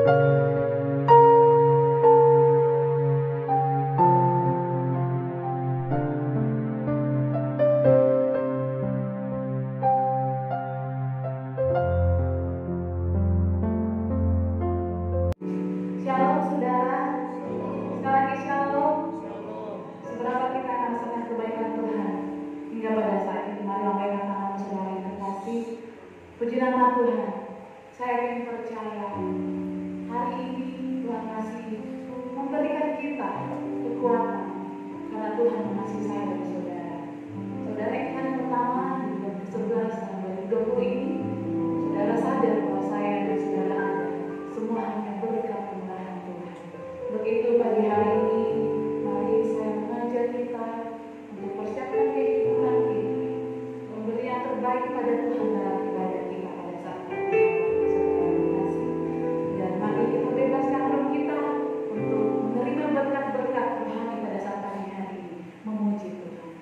Shalom saudara, sekali lagi shalom. Seberapa kita merasakan kebaikan Tuhan hingga pada saat ini, mari lambaikan tangan saudara yang terkasih. Puji nama Tuhan. Saya ingin percaya hari ini Tuhan masih memberikan kita kekuatan karena Tuhan mengasihi saya dan saudara. Saudara yang hari pertama di bulan ke-11 tahun 2020 ini, saudara sadar bahwa saya dan saudara ada semua hanya berkat kemurahan Tuhan. Begitu pagi hari ini, mari saya mengajak kita untuk persiapkan kehidupan kita, memberi yang terbaik pada Tuhan dalam ibadah kita pada saat ini. Dan mari kita bebaskan roh kita untuk menerima berkat-berkat rohani pada saat pagi hari ini, memuji Tuhan.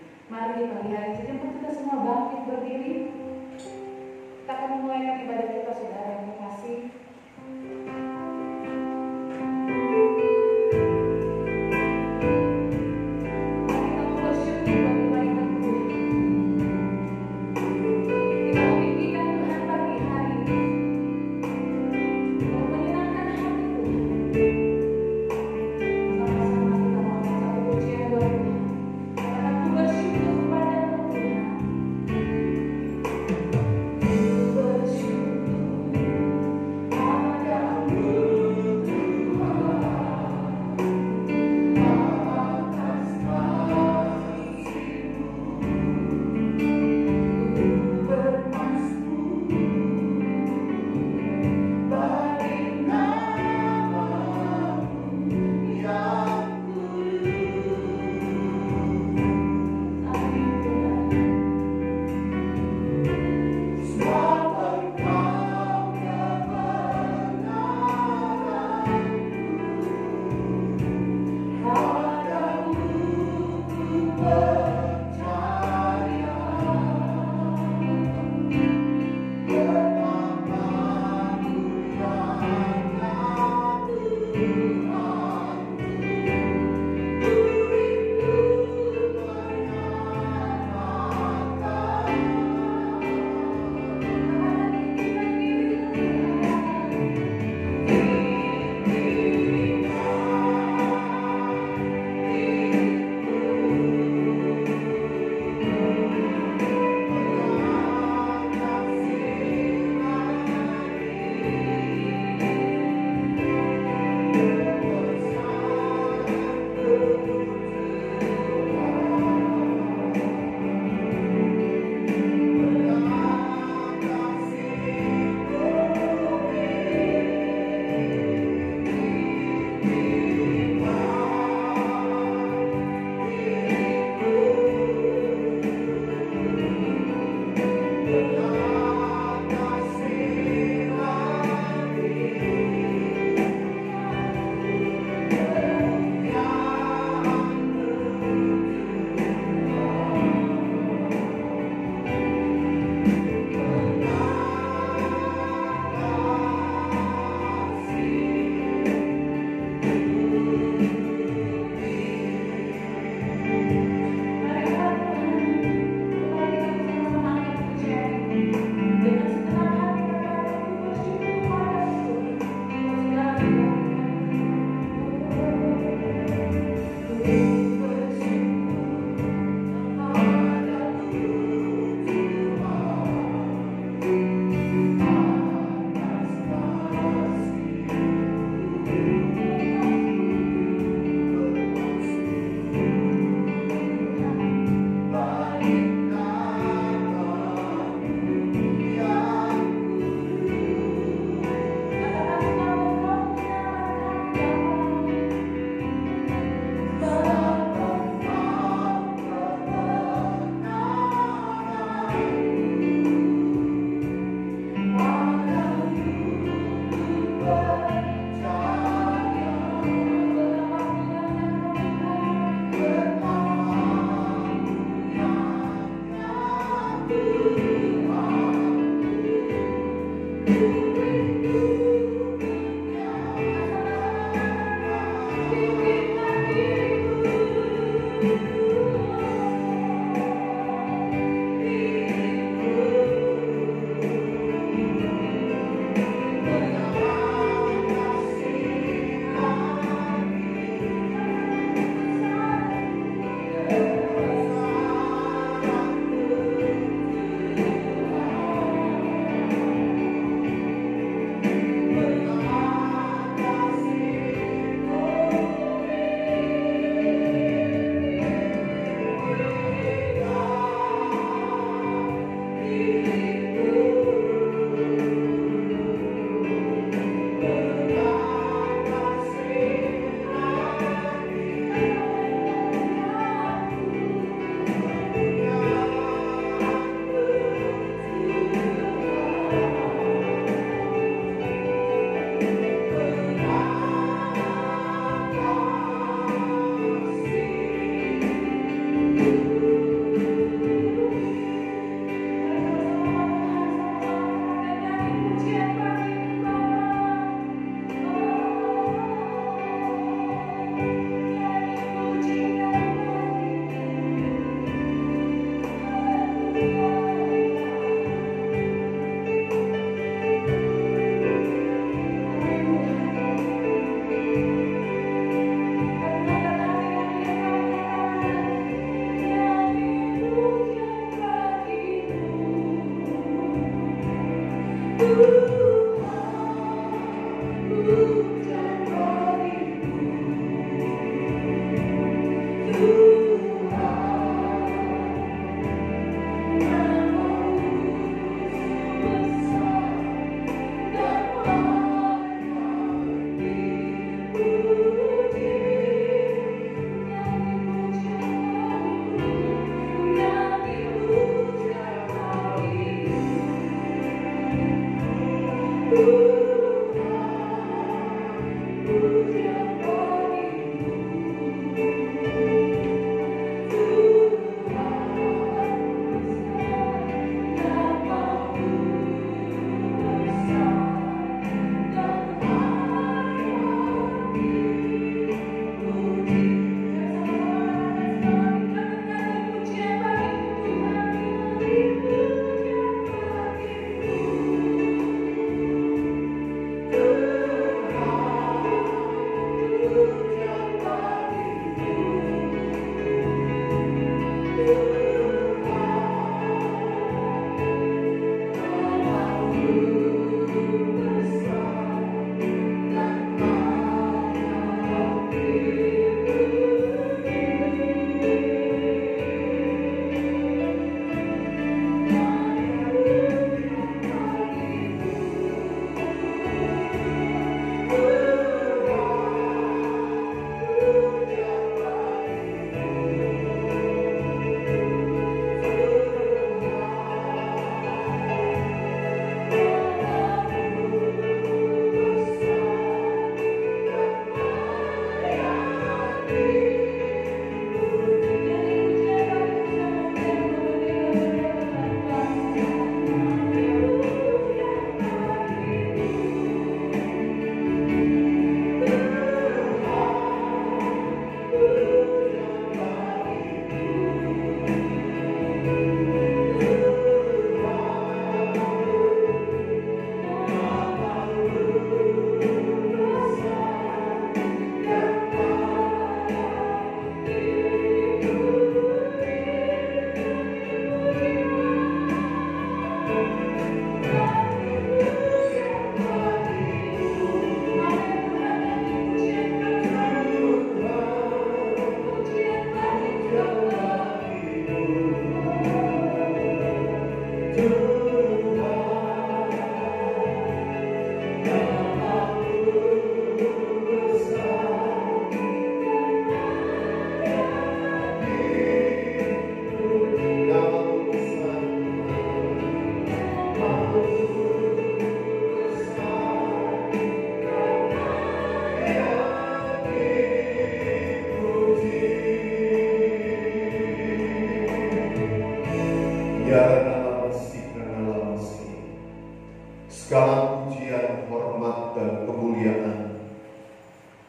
Segala pujian, hormat, dan kemuliaan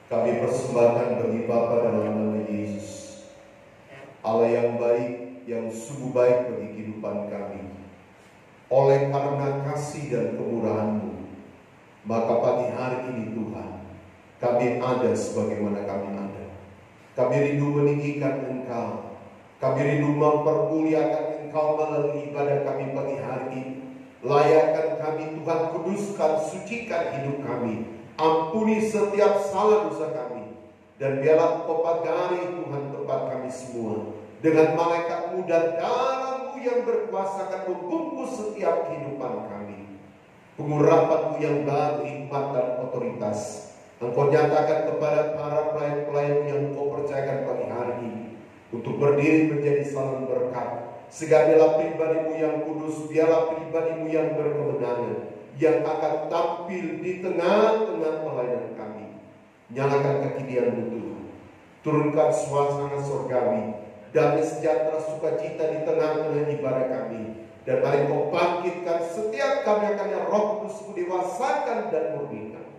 kami persembahkan bagi Bapa dalam nama Yesus, Allah yang baik, yang sungguh baik bagi kehidupan kami. Oleh karena kasih dan kemurahan-Mu, maka pagi hari ini Tuhan, kami ada sebagaimana kami ada. Kami rindu meninggikan Engkau, kami rindu mempermuliakan Engkau melalui ibadah kami pagi hari ini. Layakkan kami Tuhan, kuduskan, sucikan hidup kami. Ampuni setiap salah dosa kami. Dan biarlah Engkau pagari Tuhan tempat kami semua dengan malaikat-Mu dan darah-Mu yang berkuasa akan membungkus setiap kehidupan kami. Pengurapan-Mu yang baru, hikmat dan otoritas Engkau nyatakan kepada para pelayan-pelayan yang Engkau percayakan pagi hari ini untuk berdiri menjadi saluran berkat. Sehingga biarlah pribadi-Mu yang kudus, biarlah pribadi-Mu yang berkemenangan, yang akan tampil di tengah-tengah pelayanan kami. Nyalakan kekinian-Mu Tuhan, turunkan suasana surgawi, damai sejahtera sukacita di tengah-tengah ibadah kami. Dan mari Kau bangkitkan setiap kami akan yang Roh Kudus-Mu dewasakan dan murnikan.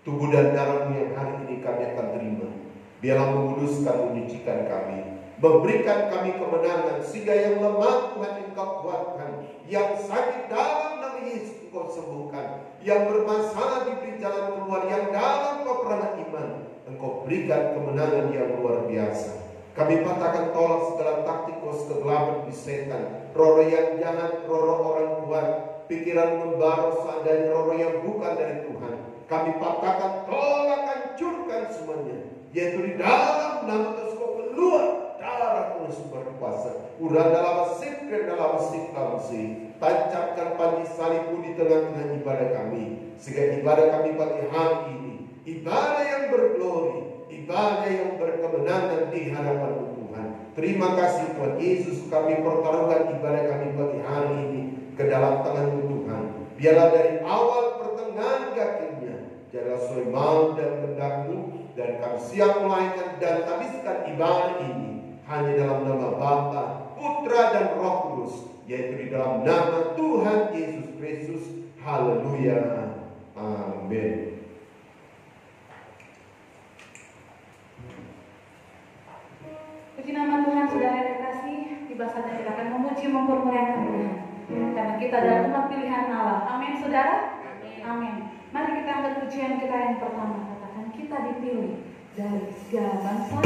Tubuh dan darah-Mu yang hari ini kami akan terima, biarlah menguduskan, menyucikan kami, memberikan kami kemenangan, sehingga yang lemah Tuhan Engkau kuatkan, yang sakit dalam nama Yesus Engkau sembuhkan, yang bermasalah diberi jalan keluar, yang dalam peperangan iman Engkau berikan kemenangan yang luar biasa. Kami patahkan tolak segala taktik kegelapan di setan, roh yang jahat, roh orang kuat, pikiran membara seandainya roh yang bukan dari Tuhan. Kami patahkan, tolak, hancurkan semuanya, yaitu di dalam nama Yesus Engkau keluar darah Tuhan berkuasa. Urang dalam sikren dalam siklamsi. Tancapkan panji salib-Mu di tengah-tengah ibadah kami, sehingga ibadah kami pagi hari ini ibadah yang berglori, ibadah yang berkemenangan di hadapan-Mu Tuhan. Terima kasih Tuhan Yesus, kami pertaruhkan ibadah kami pagi hari ini ke dalam tangan-Mu Tuhan. Biarlah dari awal pertengahan akhirnya Jadilah sesuai mau dan kehendak-Mu, dan kami siap melainkan dan habiskan ibadah ini hanya dalam nama Bapa, Putra dan Roh Kudus, yaitu di dalam nama Tuhan Yesus Kristus. Haleluya. Amin. Puji nama Tuhan, saudara yang terkasih. Tiba saatnya kita akan memuji mempermuliakan Tuhan, karena kita adalah umat pilihan Allah. Amin, saudara. Amin. Mari kita angkat pujian kita yang pertama. Katakan, kita dipilih dari segala bangsa,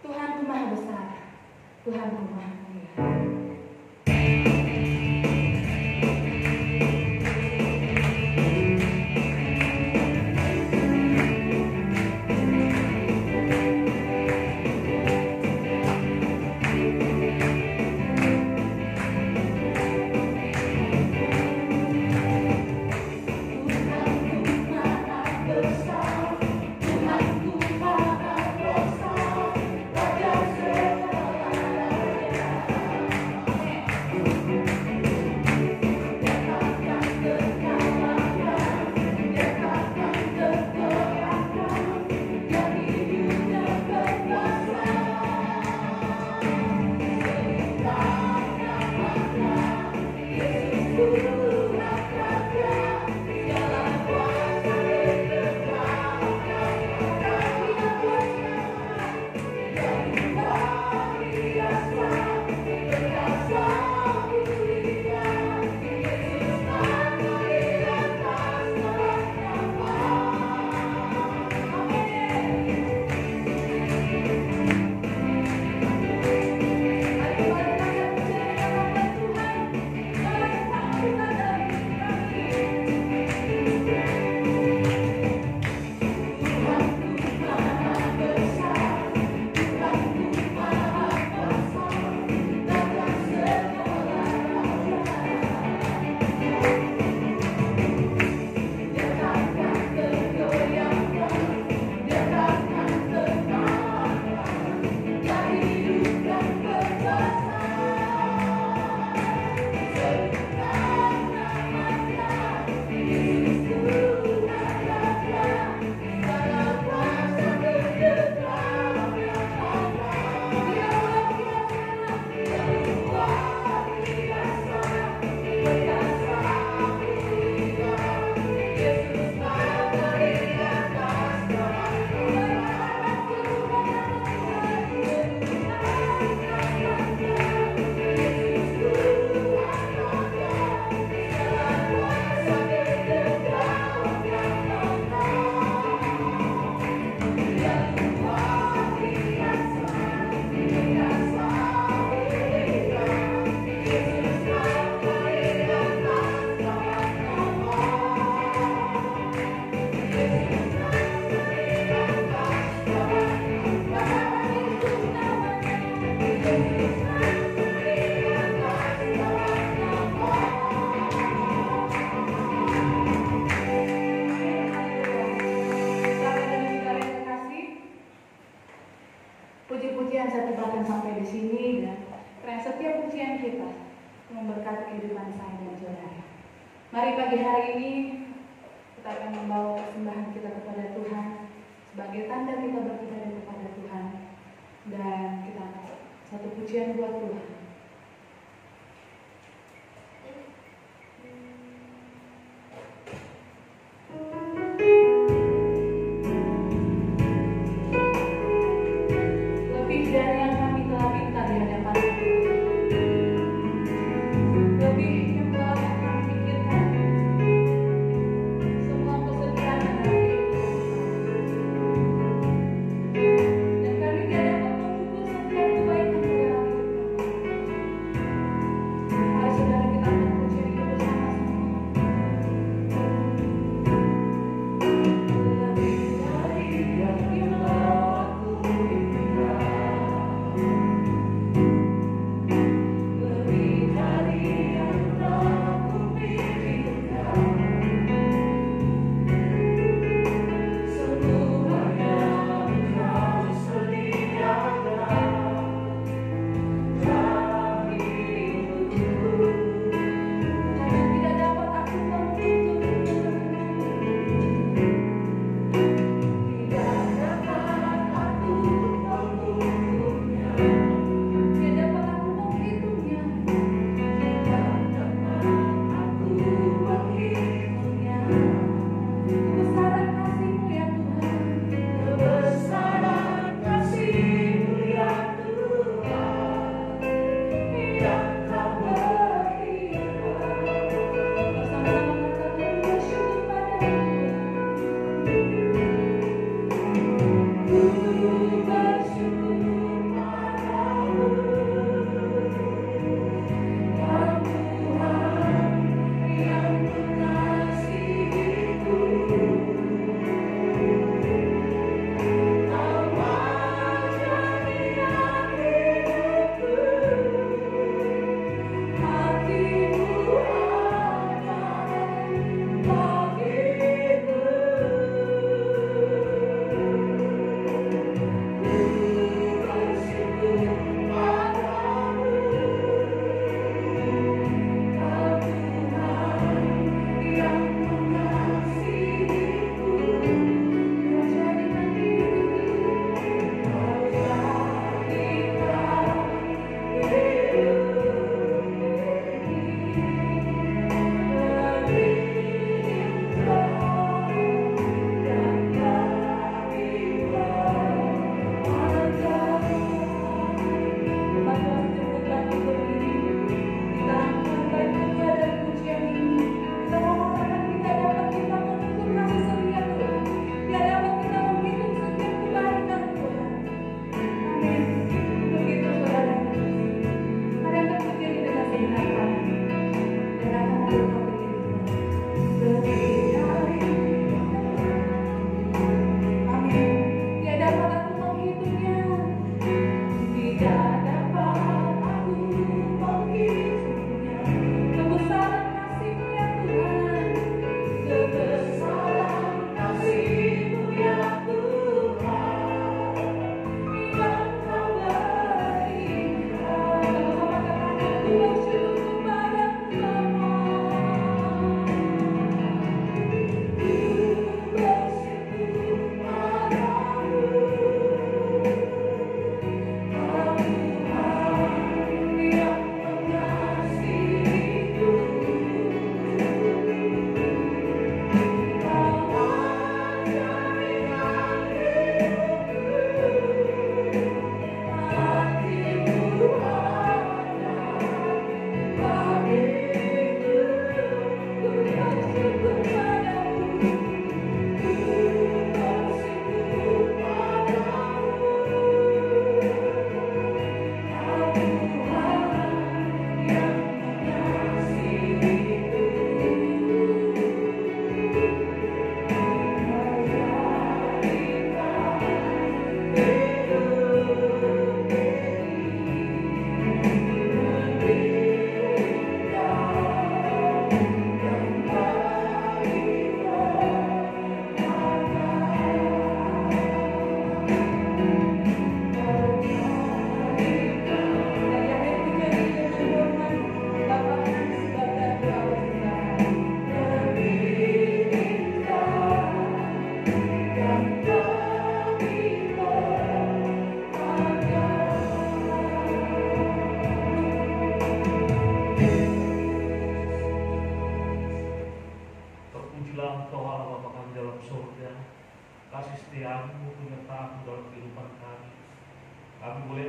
Tuhanku maha besar, kita akan sampai di sini dan karena setiap pujian kita memberkati kehidupan saya dan saudara. Mari pagi hari ini kita akan membawa persembahan kita kepada Tuhan sebagai tanda kita beribadah kepada Tuhan, dan kita akan satu pujian buat Tuhan. Lebih dari yang kami telah minta di hadapan Tuhan, lebih yang telah kami pikirkan, semua kesedihan dan kehidupan kami. Dan kami tidak dapat mengukur setiap kebaikan dalam hidup kami. Mari saudara kita akan puji itu bersama-sama. Lebih dari yang telah aku inginkan,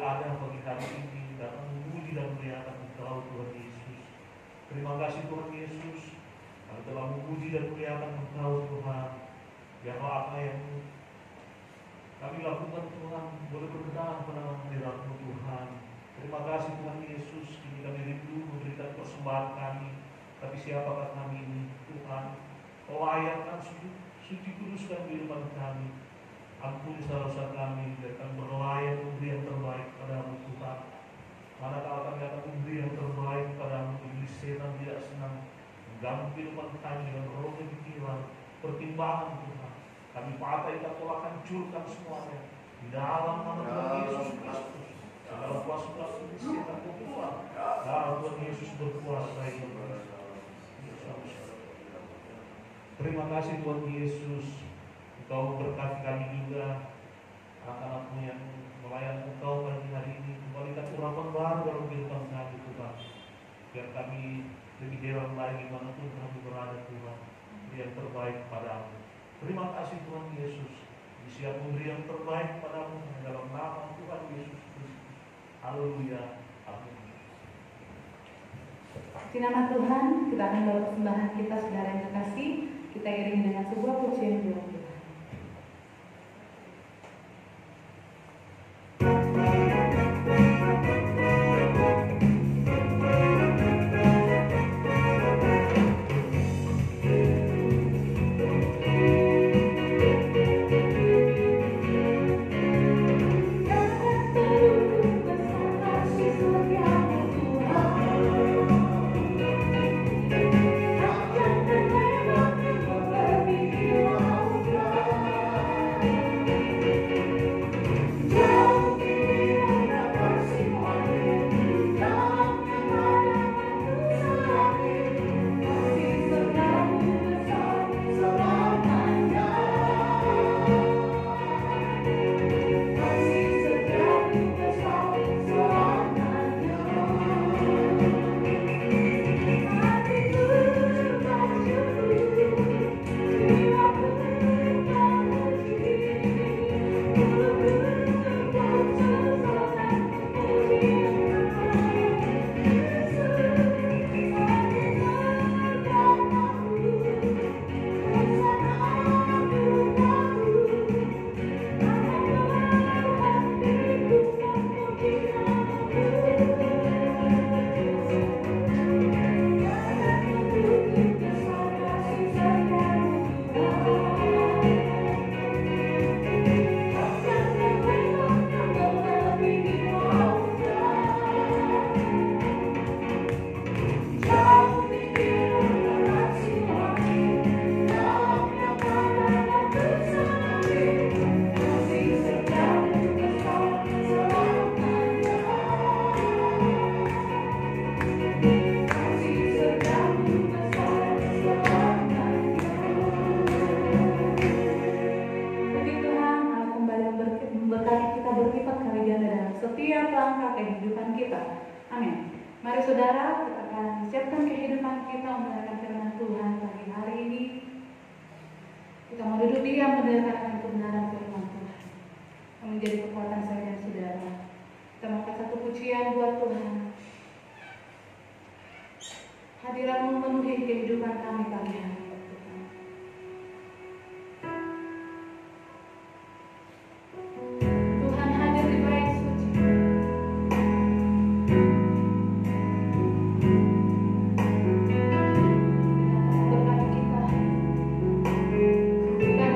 ada bagi hari ini dapat memuji dan memuliakan Engkau Tuhan Yesus. Terima kasih Tuhan Yesus, kami telah memuji dan memuliakan Engkau Tuhan. Biarlah apa yang kami lakukan Tuhan boleh berkenan pada hadirat-Mu Tuhan. Terima kasih Tuhan Yesus, kini kami rindu memberikan persembahan kami. Tapi siapakah kami ini Tuhan? Kau layakkan suci kuduskan kehidupan kami. Ampuni salah-salah kami, biar kami berlayan memberi yang terbaik padamu Tuhan. Manakala kami akan memberi yang terbaik padamu, iblis setan tidak senang mengganggu kehidupan kami dengan roh pikiran, pertimbangan Tuhan. Kami patai, kita tolak, hancurkan semuanya di dalam nama Tuhan Yesus Kristus. Segala kuasa iblis setan berkuasa, darah Tuhan Yesus berkuasa. Terima kasih Tuhan Yesus, Engkau berkati kami juga, anak-anak-Mu yang melayani Engkau pagi hari ini. Kembalikan urapan baru dalam kehidupan kami Tuhan, biar kami lebih heran lagi dimanapun kami berada Tuhan, beri yang terbaik padamu. Terima kasih Tuhan Yesus, siap memberi yang terbaik padamu dalam nama Tuhan Yesus Kristus. Haleluya, amin. Di nama Tuhan, kita akan bawa persembahan kita, saudara yang terkasih. Kita iringi dengan sebuah pujian buat Tuhan. Mari saudara, kita akan siapkan kehidupan kita mendengarkan firman Tuhan pagi hari ini. Kita mau duduk diam mendengarkan kebenaran firman Tuhan yang menjadi kekuatan saya dan saudara. Kita mau angkat satu pujian buat Tuhan. Hadirat-Mu memenuhi kehidupan kami pagi hari ini, Tuhan. Tuhan hadir di bait suci. Kita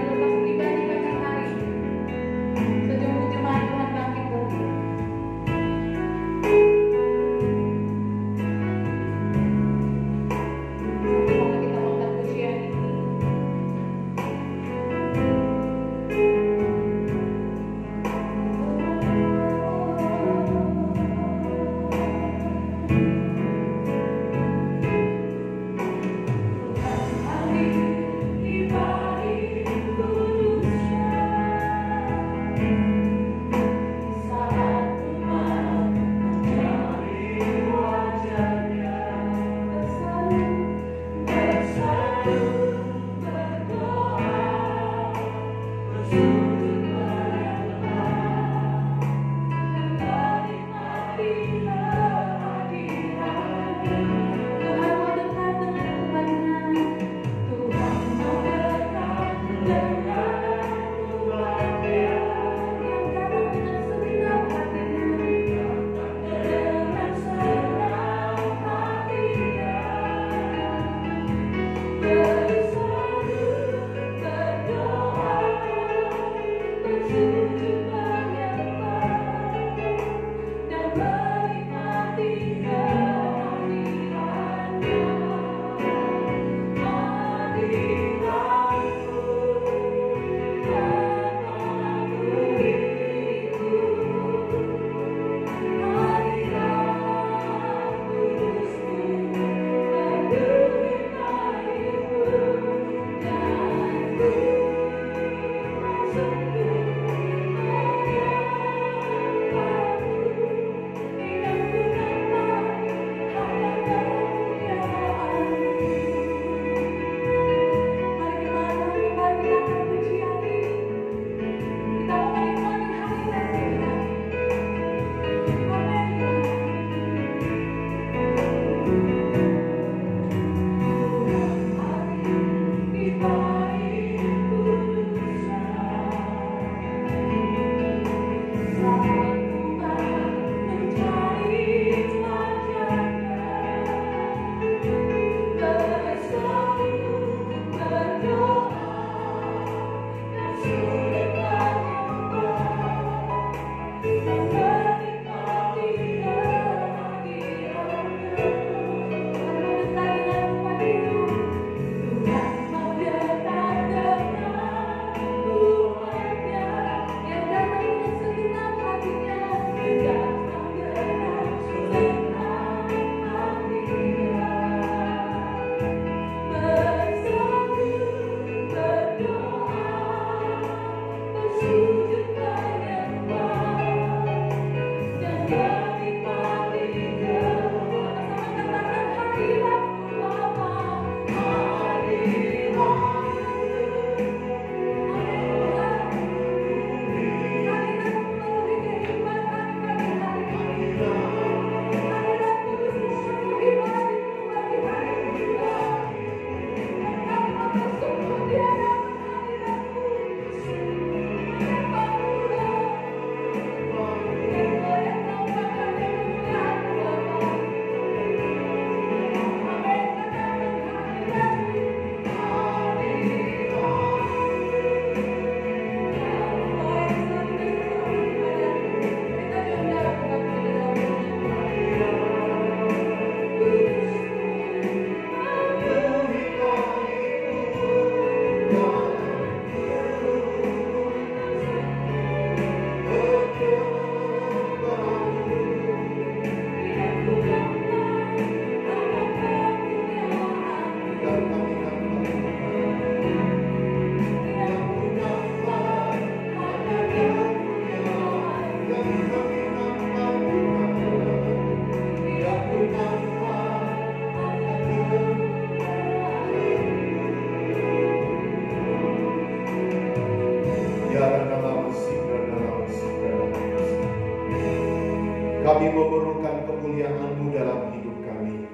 Kami memerlukan kemuliaan-Mu dalam hidup kami.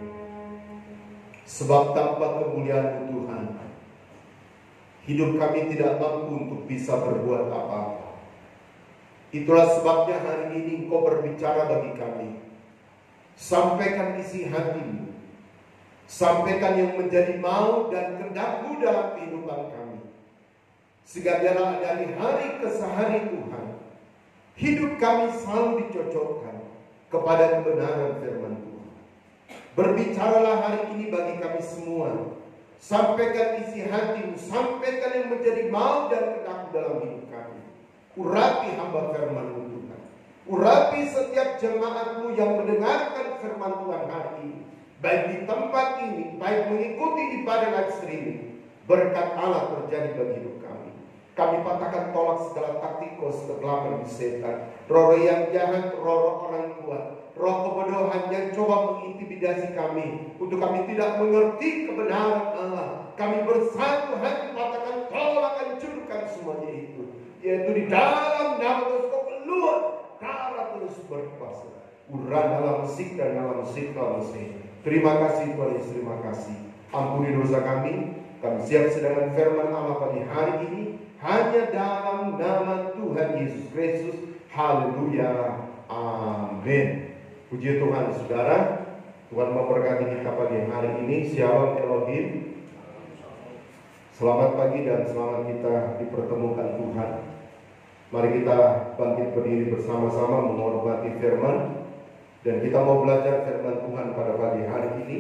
Sebab tanpa kemuliaan-Mu Tuhan, hidup kami tidak mampu untuk bisa berbuat apa-apa. Itulah sebabnya hari ini Engkau berbicara bagi kami. Sampaikan isi hati-Mu. Sampaikan yang menjadi mau dan kehendak-Mu dalam kehidupan kami. Sehingga biarlah dari hari ke hari Tuhan, hidup kami selalu dicocokkan kepada kebenaran firman Tuhan. Berbicaralah hari ini bagi kami semua. Sampaikan isi hati-Mu, sampaikan yang menjadi mau dan kehendak-Mu dalam hidup kami. Urapi hamba firman-Mu Tuhan. Urapi setiap jemaat-Mu yang mendengarkan firman Tuhan hari ini. Baik di tempat ini, baik mengikuti ibadah live streaming. Berkat Allah terjadi bagi hidup kami. Kami patahkan tolak segala taktikos kegelapan di setan. Roh yang jahat, roh orang kuat, roh kebodohan yang coba mengintimidasi kami. Untuk kami tidak mengerti kebenaran Allah. Kami bersatu hati patahkan tolak, hancurkan semuanya itu. Yaitu di dalam nama Yesus kau keluar. Darah terus berkuasa. Uran dalam musik dan dalam musik dalam musik. Terima kasih Tuhan Yesus, terima kasih. Ampuni dosa kami. Kami siap sedangkan firman Allah pada hari ini. Hanya dalam nama Tuhan Yesus Kristus. Haleluya. Amin. Puji Tuhan saudara. Tuhan memberkati kita pada hari ini. Shalom Elohim. Selamat pagi dan selamat kita dipertemukan Tuhan. Mari kita bangkit berdiri bersama-sama menghormati firman. Dan kita mau belajar firman Tuhan pada pagi hari ini.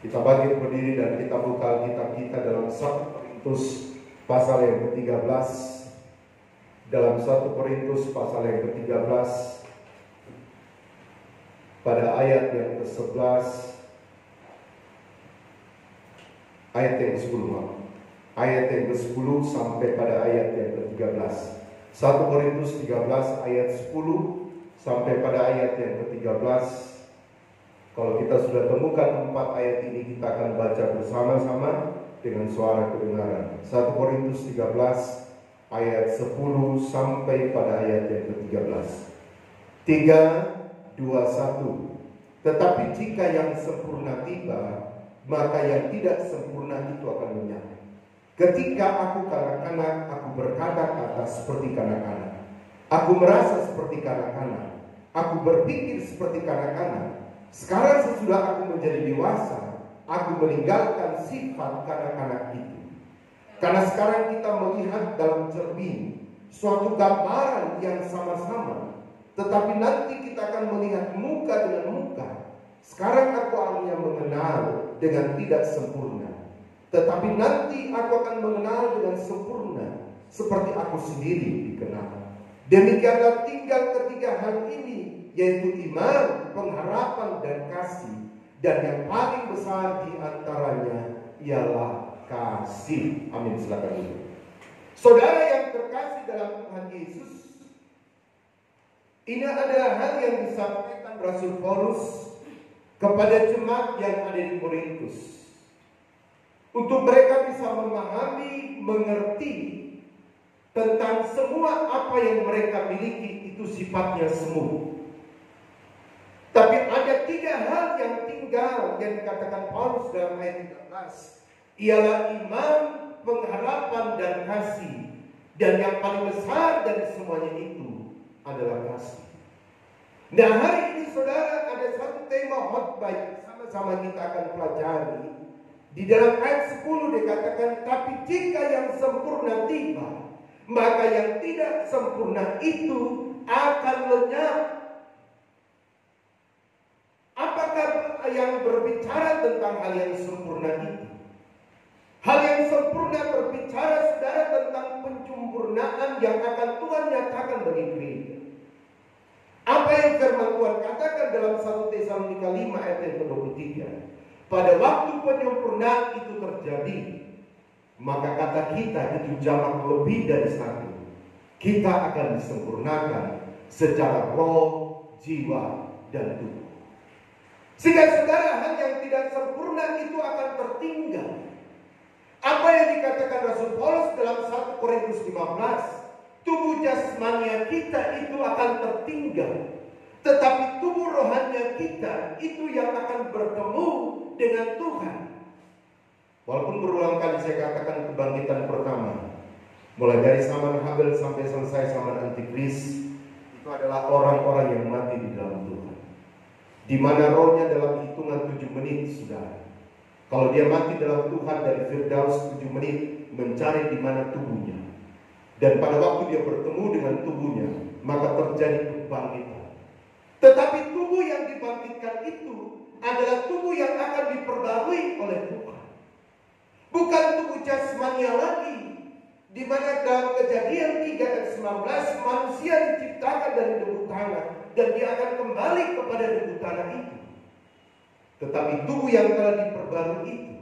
Kita bangkit berdiri dan kita buka kitab kita dalam 1 Korintus pasal yang ke-13. Dalam 1 Korintus pasal yang ke-13 pada ayat yang ke-11, ayat yang ke-10, ayat yang ke-10 sampai pada ayat yang ke-13. 1 Korintus 13 ayat 10 sampai pada ayat yang ke-13. Kalau kita sudah temukan 4 ayat ini, kita akan baca bersama-sama dengan suara kedengaran. 1 Korintus 13 ayat 10 sampai pada ayat yang ke-13. 3, 2, 1. Tetapi jika yang sempurna tiba, maka yang tidak sempurna itu akan lenyap. Ketika aku kanak-kanak, aku berkata-kata seperti kanak-kanak. Aku merasa seperti kanak-kanak. Aku berpikir seperti kanak-kanak. Sekarang sesudah aku menjadi dewasa, aku meninggalkan sifat kanak-kanak itu. Karena sekarang kita melihat dalam cermin suatu gambaran yang sama-sama, tetapi nanti kita akan melihat muka dengan muka. Sekarang aku hanya mengenal dengan tidak sempurna, tetapi nanti aku akan mengenal dengan sempurna, seperti aku sendiri dikenal. Demikianlah tinggal ketiga hal ini, yaitu iman, pengharapan, dan kasih. Dan yang paling besar di antaranya ialah kasih. Amin. Silakan dulu. Saudara yang terkasih dalam Tuhan Yesus, ini adalah hal yang disampaikan Rasul Paulus kepada jemaat yang ada di Korintus, untuk mereka bisa memahami, mengerti tentang semua apa yang mereka miliki itu sifatnya semu. Tapi ada 3 hal yang tinggal yang dikatakan Paulus dalam ayat 13, ialah iman, pengharapan, dan kasih. Dan yang paling besar dari semuanya itu adalah kasih. Nah, hari ini saudara, ada satu tema khotbah yang sama-sama kita akan pelajari. Di dalam ayat 10 dikatakan, tapi jika yang sempurna tiba, maka yang tidak sempurna itu akan lenyap. Apakah yang berbicara tentang hal yang sempurna itu? Hal yang sempurna berbicara saudara tentang penyempurnaan yang akan Tuhan nyatakan bagi gereja. Apa yang firman Tuhan katakan dalam 1 Tesalonika 5 ayat yang ke-23. Pada waktu penyempurnaan itu terjadi, maka kata kita itu jamak lebih dari satu. Kita akan disempurnakan secara roh, jiwa, dan tubuh. Sehingga saudara, hal yang tidak sempurna itu akan tertinggal. Apa yang dikatakan Rasul Paulus dalam 1 Korintus 15, tubuh jasmania kita itu akan tertinggal. Tetapi tubuh rohani kita itu yang akan bertemu dengan Tuhan. Walaupun berulang kali saya katakan kebangkitan pertama, mulai dari zaman Habel sampai selesai zaman Antikris, itu adalah orang-orang yang mati di dalam Tuhan, di mana rohnya dalam hitungan 7 menit, saudara. Kalau dia mati dalam Tuhan dari Firdaus 7 menit, mencari di mana tubuhnya. Dan pada waktu dia bertemu dengan tubuhnya, maka terjadi kebangkitan. Tetapi tubuh yang dibangkitkan itu adalah tubuh yang akan diperbarui oleh Tuhan. Bukan tubuh jasmania lagi, di mana dalam Kejadian 3 ayat 19 manusia diciptakan dari debu tanah dan dia akan kembali kepada debu tanah itu. Tetapi tubuh yang telah diperbarui itu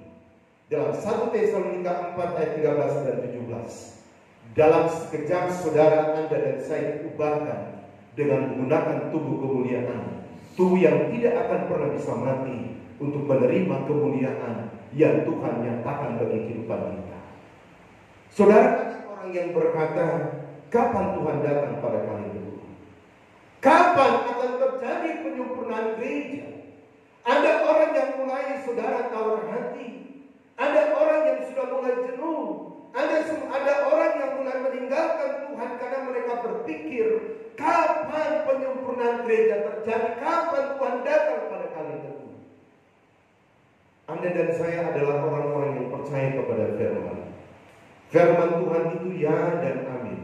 dalam 1 Tesalonika 4 ayat 13 dan 17. Dalam sekejap saudara Anda dan saya diubahkan dengan menggunakan tubuh kemuliaan, tubuh yang tidak akan pernah bisa mati, untuk menerima kemuliaan yang Tuhan nyatakan bagi kehidupan kita. Saudara, banyak orang yang berkata, kapan Tuhan datang pada kali kedua? Kapan akan terjadi penyempurnaan gereja? Ada orang yang mulai saudara tawar hati, ada orang yang sudah mulai jenuh, ada orang yang mulai meninggalkan Tuhan karena mereka berpikir, kapan penyempurnaan gereja terjadi? Kapan Tuhan datang pada kali kedua? Anda dan saya adalah orang-orang yang percaya kepada firman. Firman Tuhan itu ya dan amin.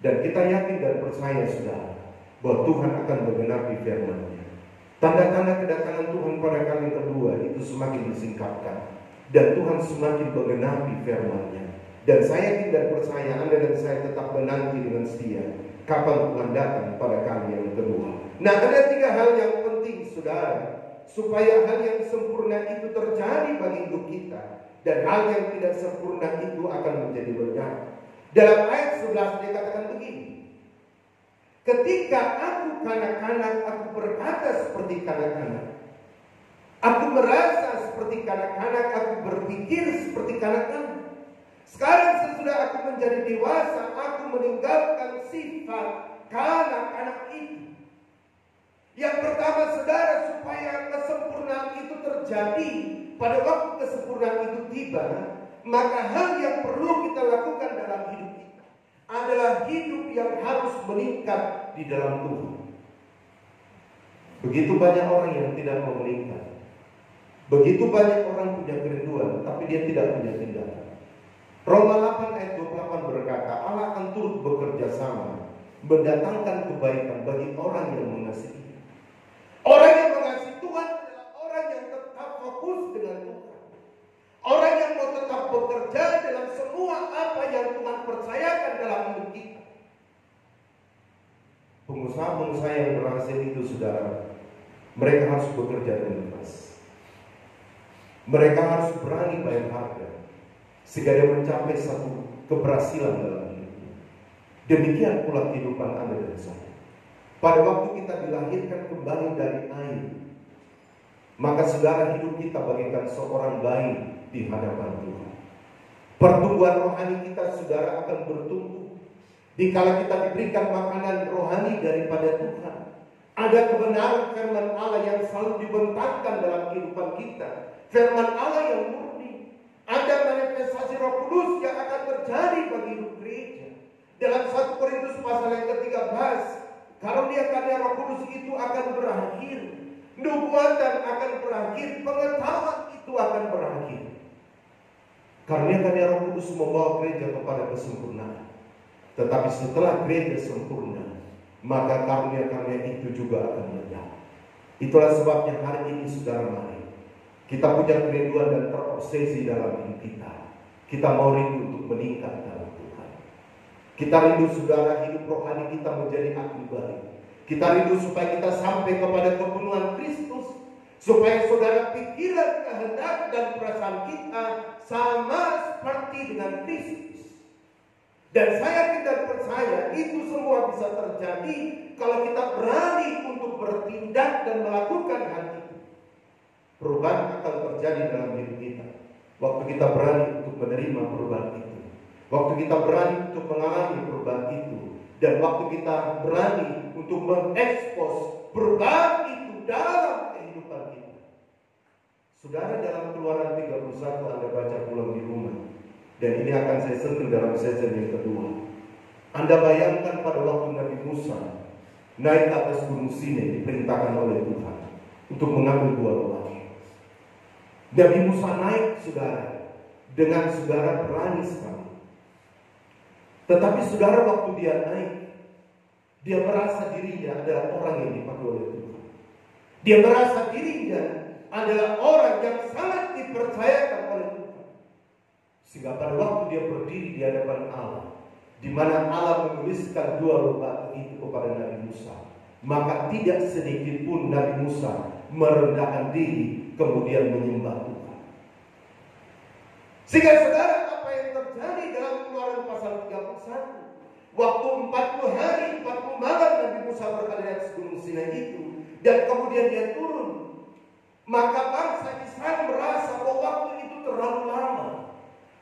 Dan kita yakin dan percaya saudara, bahwa Tuhan akan menggenapi firman-Nya. Tanda-tanda kedatangan Tuhan pada kali kedua itu semakin disingkapkan, dan Tuhan semakin menggenapi firman-Nya. Dan saya yakin dan percaya Anda dan saya tetap menanti dengan setia kapan Tuhan datang pada kali yang kedua. Nah, ada 3 hal yang penting saudara, supaya hal yang sempurna itu terjadi bagi hidup kita, dan hal yang tidak sempurna itu akan menjadi lenyap. Dalam ayat 11 dikatakan begini, ketika aku kanak-kanak, aku berkata seperti kanak-kanak, aku merasa seperti kanak-kanak, aku berpikir seperti kanak-kanak. Sekarang sesudah aku menjadi dewasa, aku meninggalkan sifat kanak-kanak itu. Yang pertama saudara, supaya kesempurnaan itu terjadi, pada waktu kesempurnaan itu tiba, maka hal yang perlu kita lakukan dalam hidup kita adalah hidup yang harus meningkat di dalam Tuhan. Begitu banyak orang yang tidak mau meningkat. Begitu banyak orang punya kerinduan, tapi dia tidak punya tindakan. Roma 8 ayat 28 berkata, Allah akan turut bekerja sama, mendatangkan kebaikan bagi orang yang mengasihi. Orang yang mengasihi Tuhan adalah orang yang tetap fokus dengan Tuhan. Orang yang mau tetap bekerja dalam semua apa yang Tuhan percayakan dalam hidup kita. Pengusaha-pengusaha yang berhasil itu saudara, mereka harus bekerja dengan keras. Mereka harus berani bayar harga sehingga dia mencapai satu keberhasilan dalam hidupnya. Demikian pula kehidupan Anda dan saya. Pada waktu kita dilahirkan kembali dari air, maka saudara, hidup kita bagaikan seorang bayi di hadapan Tuhan. Pertumbuhan rohani kita saudara akan bertumbuh dikala kita diberikan makanan rohani daripada Tuhan. Ada kebenaran firman Allah yang selalu dibentangkan dalam kehidupan kita, firman Allah yang murni. Ada manifestasi Roh Kudus yang akan terjadi bagi hidup gereja. Dalam 1 Korintus pasal yang ke-13, karunia-karunia Roh Kudus itu akan berakhir, nubuatan akan berakhir, pengetahuan itu akan berakhir. Karunia-karunia Roh Kudus membawa gereja kepada kesempurnaan. Tetapi setelah gereja sempurna, maka karunia-karunia itu juga akan lenyap. Itulah sebabnya hari ini saudara, mari kita punya kerinduan dan terobsesi dalam hidup kita. Kita mau rindu untuk meningkat dalam Tuhan. Kita rindu saudara, hidup rohani kita menjadi aktif balik. Kita rindu supaya kita sampai kepada kepenuhan Kristus, supaya saudara pikiran, kehendak dan perasaan kita sama seperti dengan Kristus. Dan saya yakin dan percaya itu semua bisa terjadi kalau kita berani untuk bertindak dan melakukan hal itu. Perubahan akan terjadi dalam hidup kita waktu kita berani untuk menerima perubahan itu, waktu kita berani untuk mengalami perubahan itu, dan waktu kita berani untuk mengekspos perubahan itu dalam kehidupan kita. Saudara, dalam Keluaran 31 Anda baca pulang di rumah, dan ini akan saya sentuh dalam sesi yang kedua. Anda bayangkan pada waktu Nabi Musa naik ke atas gunung Sinai, diperintahkan oleh Tuhan untuk mengambil 2 lobang. Nabi Musa naik, saudara, dengan saudara berani sekali. Tetapi saudara, waktu dia naik, dia merasa dirinya adalah orang yang dipakai oleh Tuhan. Dia merasa dirinya adalah orang yang sangat dipercayakan oleh Tuhan. Sehingga pada waktu dia berdiri di hadapan Allah, di mana Allah menuliskan 2 lobang itu kepada Nabi Musa, maka tidak sedikit pun Nabi Musa merendahkan diri kemudian menyembah Tuhan. Sehingga saudara, apa yang terjadi dalam Keluaran pasal 31, waktu 40 hari 40 malam Nabi Musa berada di atas gunung Sinai itu, dan kemudian dia turun, maka bangsa Israel merasa bahwa waktu itu terlalu lama.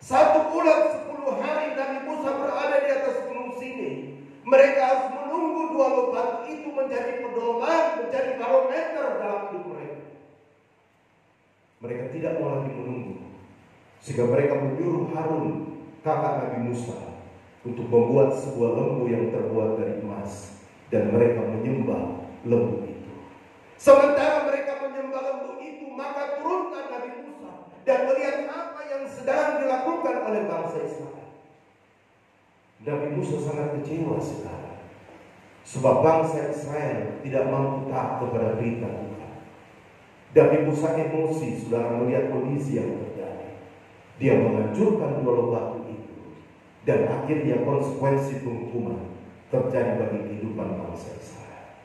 1 bulan 10 hari Nabi Musa berada di atas gunung Sinai. Mereka harus menunggu 2 lobang itu menjadi pedoman, menjadi barometer dalam hidup mereka. Mereka tidak mau lagi menunggu, sehingga mereka menyuruh Harun, kakak Nabi Musa, untuk membuat sebuah lembu yang terbuat dari emas, dan mereka menyembah lembu itu. Sementara mereka menyembah lembu itu, maka turunlah Nabi Musa dan melihat apa yang sedang dilakukan oleh bangsa Israel. Nabi Musa sangat kecewa sekarang, sebab bangsa Israel tidak mampu taat kepada berita Tuhan. Nabi Musa emosi, saudara, melihat kondisi yang terjadi. Dia menghancurkan 2 lobang itu, dan akhirnya konsekuensi penghukuman terjadi bagi kehidupan bangsa Israel.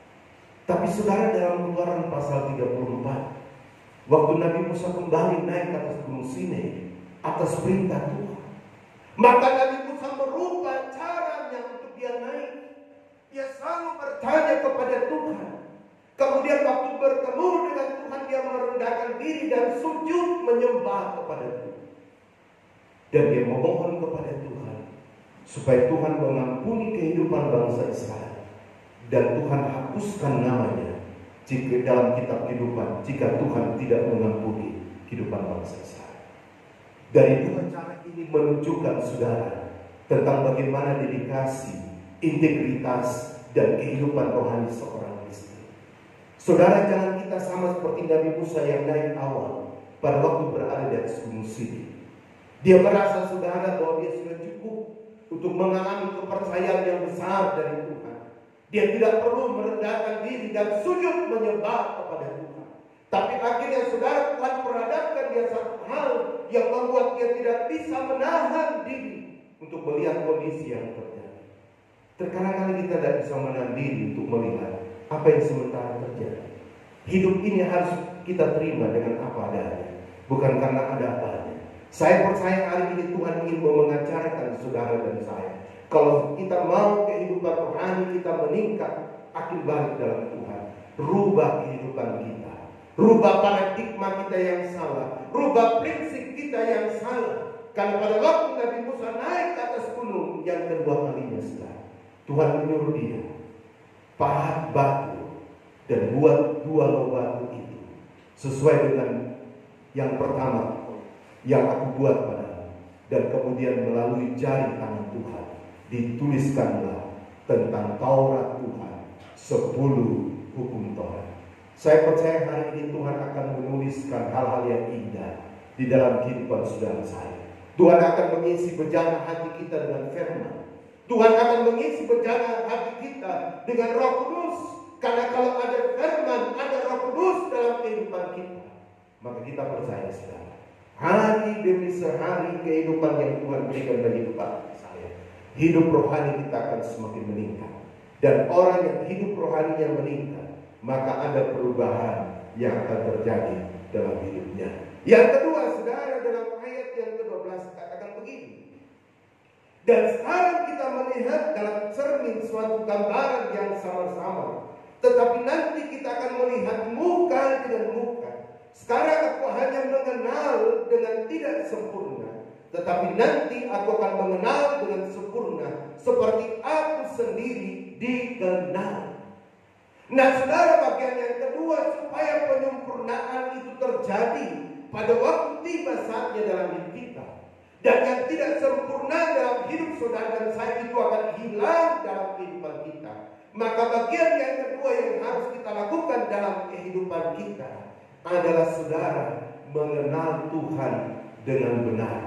Tapi saudara, dalam Keluaran pasal 34, waktu Nabi Musa kembali naik ke atas gunung Sinai atas perintah Tuhan, maka Nabi Musa merubah caranya untuk dia naik. Dia selalu bertanya kepada Tuhan. Kemudian waktu bertemu dengan Tuhan, dia merendahkan diri dan sujud menyembah kepada Tuhan. Dan dia memohon kepada Tuhan supaya Tuhan mengampuni kehidupan bangsa Israel, dan Tuhan hapuskan namanya jika dalam kitab kehidupan jika Tuhan tidak mengampuni kehidupan bangsa Israel. Dari 2 cara ini menunjukkan, saudara, tentang bagaimana dedikasi, integritas, dan kehidupan rohani seorang Kristen. Saudara, jangan kita sama seperti Nabi Musa yang naik awal pada waktu berada di atas gunung Sinai. Dia merasa, saudara, bahwa dia sudah cukup untuk mengalami kepercayaan yang besar dari Tuhan. Dia tidak perlu merendahkan diri dan sujud menyembah kepada Tuhan. Tapi akhirnya, saudara, Tuhan perhadapkan dia satu hal yang membuat dia tidak bisa menahan diri untuk melihat kondisi yang terjadi. Terkadang kali kita tidak bisa menahan diri untuk melihat apa yang sementara terjadi. Hidup ini harus kita terima dengan apa adanya, bukan karena ada apanya. Saya percaya hari ini Tuhan ingin mengajarkan saudara dan saya, kalau kita mau kehidupan rohani kita meningkat, akan balik dalam Tuhan. Rubah kehidupan kita, rubah paradigma kita yang salah, rubah prinsip kita yang salah. Karena pada waktu Nabi Musa naik ke atas gunung yang kedua kalinya, saudara, Tuhan menyuruh dia pahat batu dan buat 2 lobang batu itu sesuai dengan yang pertama yang aku buat padamu, dan kemudian melalui jari tangan Tuhan dituliskanlah tentang Taurat Tuhan 10 hukum Taurat. Saya percaya hari ini Tuhan akan menuliskan hal-hal yang indah di dalam kehidupan saudara saya. Tuhan akan mengisi bejana hati kita dengan firman. Tuhan akan mengisi bejana hati kita dengan Roh Kudus. Karena kalau ada firman, ada Roh Kudus dalam kehidupan kita, maka kita percaya, saudara, hari demi sehari kehidupan yang Tuhan berikan bagi kepada saya, hidup rohani kita akan semakin meningkat. Dan orang yang hidup rohaninya meningkat, maka ada perubahan yang akan terjadi dalam hidupnya. Yang kedua, saudara, dalam ayat yang ke-12 katakan begini. Dan sekarang kita melihat dalam cermin suatu gambaran yang sama-sama, tetapi nanti kita akan melihat muka dengan muka. Sekarang aku hanya mengenal dengan tidak sempurna, tetapi nanti aku akan mengenal dengan sempurna, seperti aku sendiri dikenal. Nah saudara, bagian yang kedua, supaya penyempurnaan itu terjadi pada waktu tiba saatnya dalam hidup kita. Dan yang tidak sempurna dalam hidup saudara dan saya itu akan hilang dalam kehidupan kita. Maka bagian yang kedua yang harus kita lakukan dalam kehidupan kita adalah saudara mengenal Tuhan dengan benar.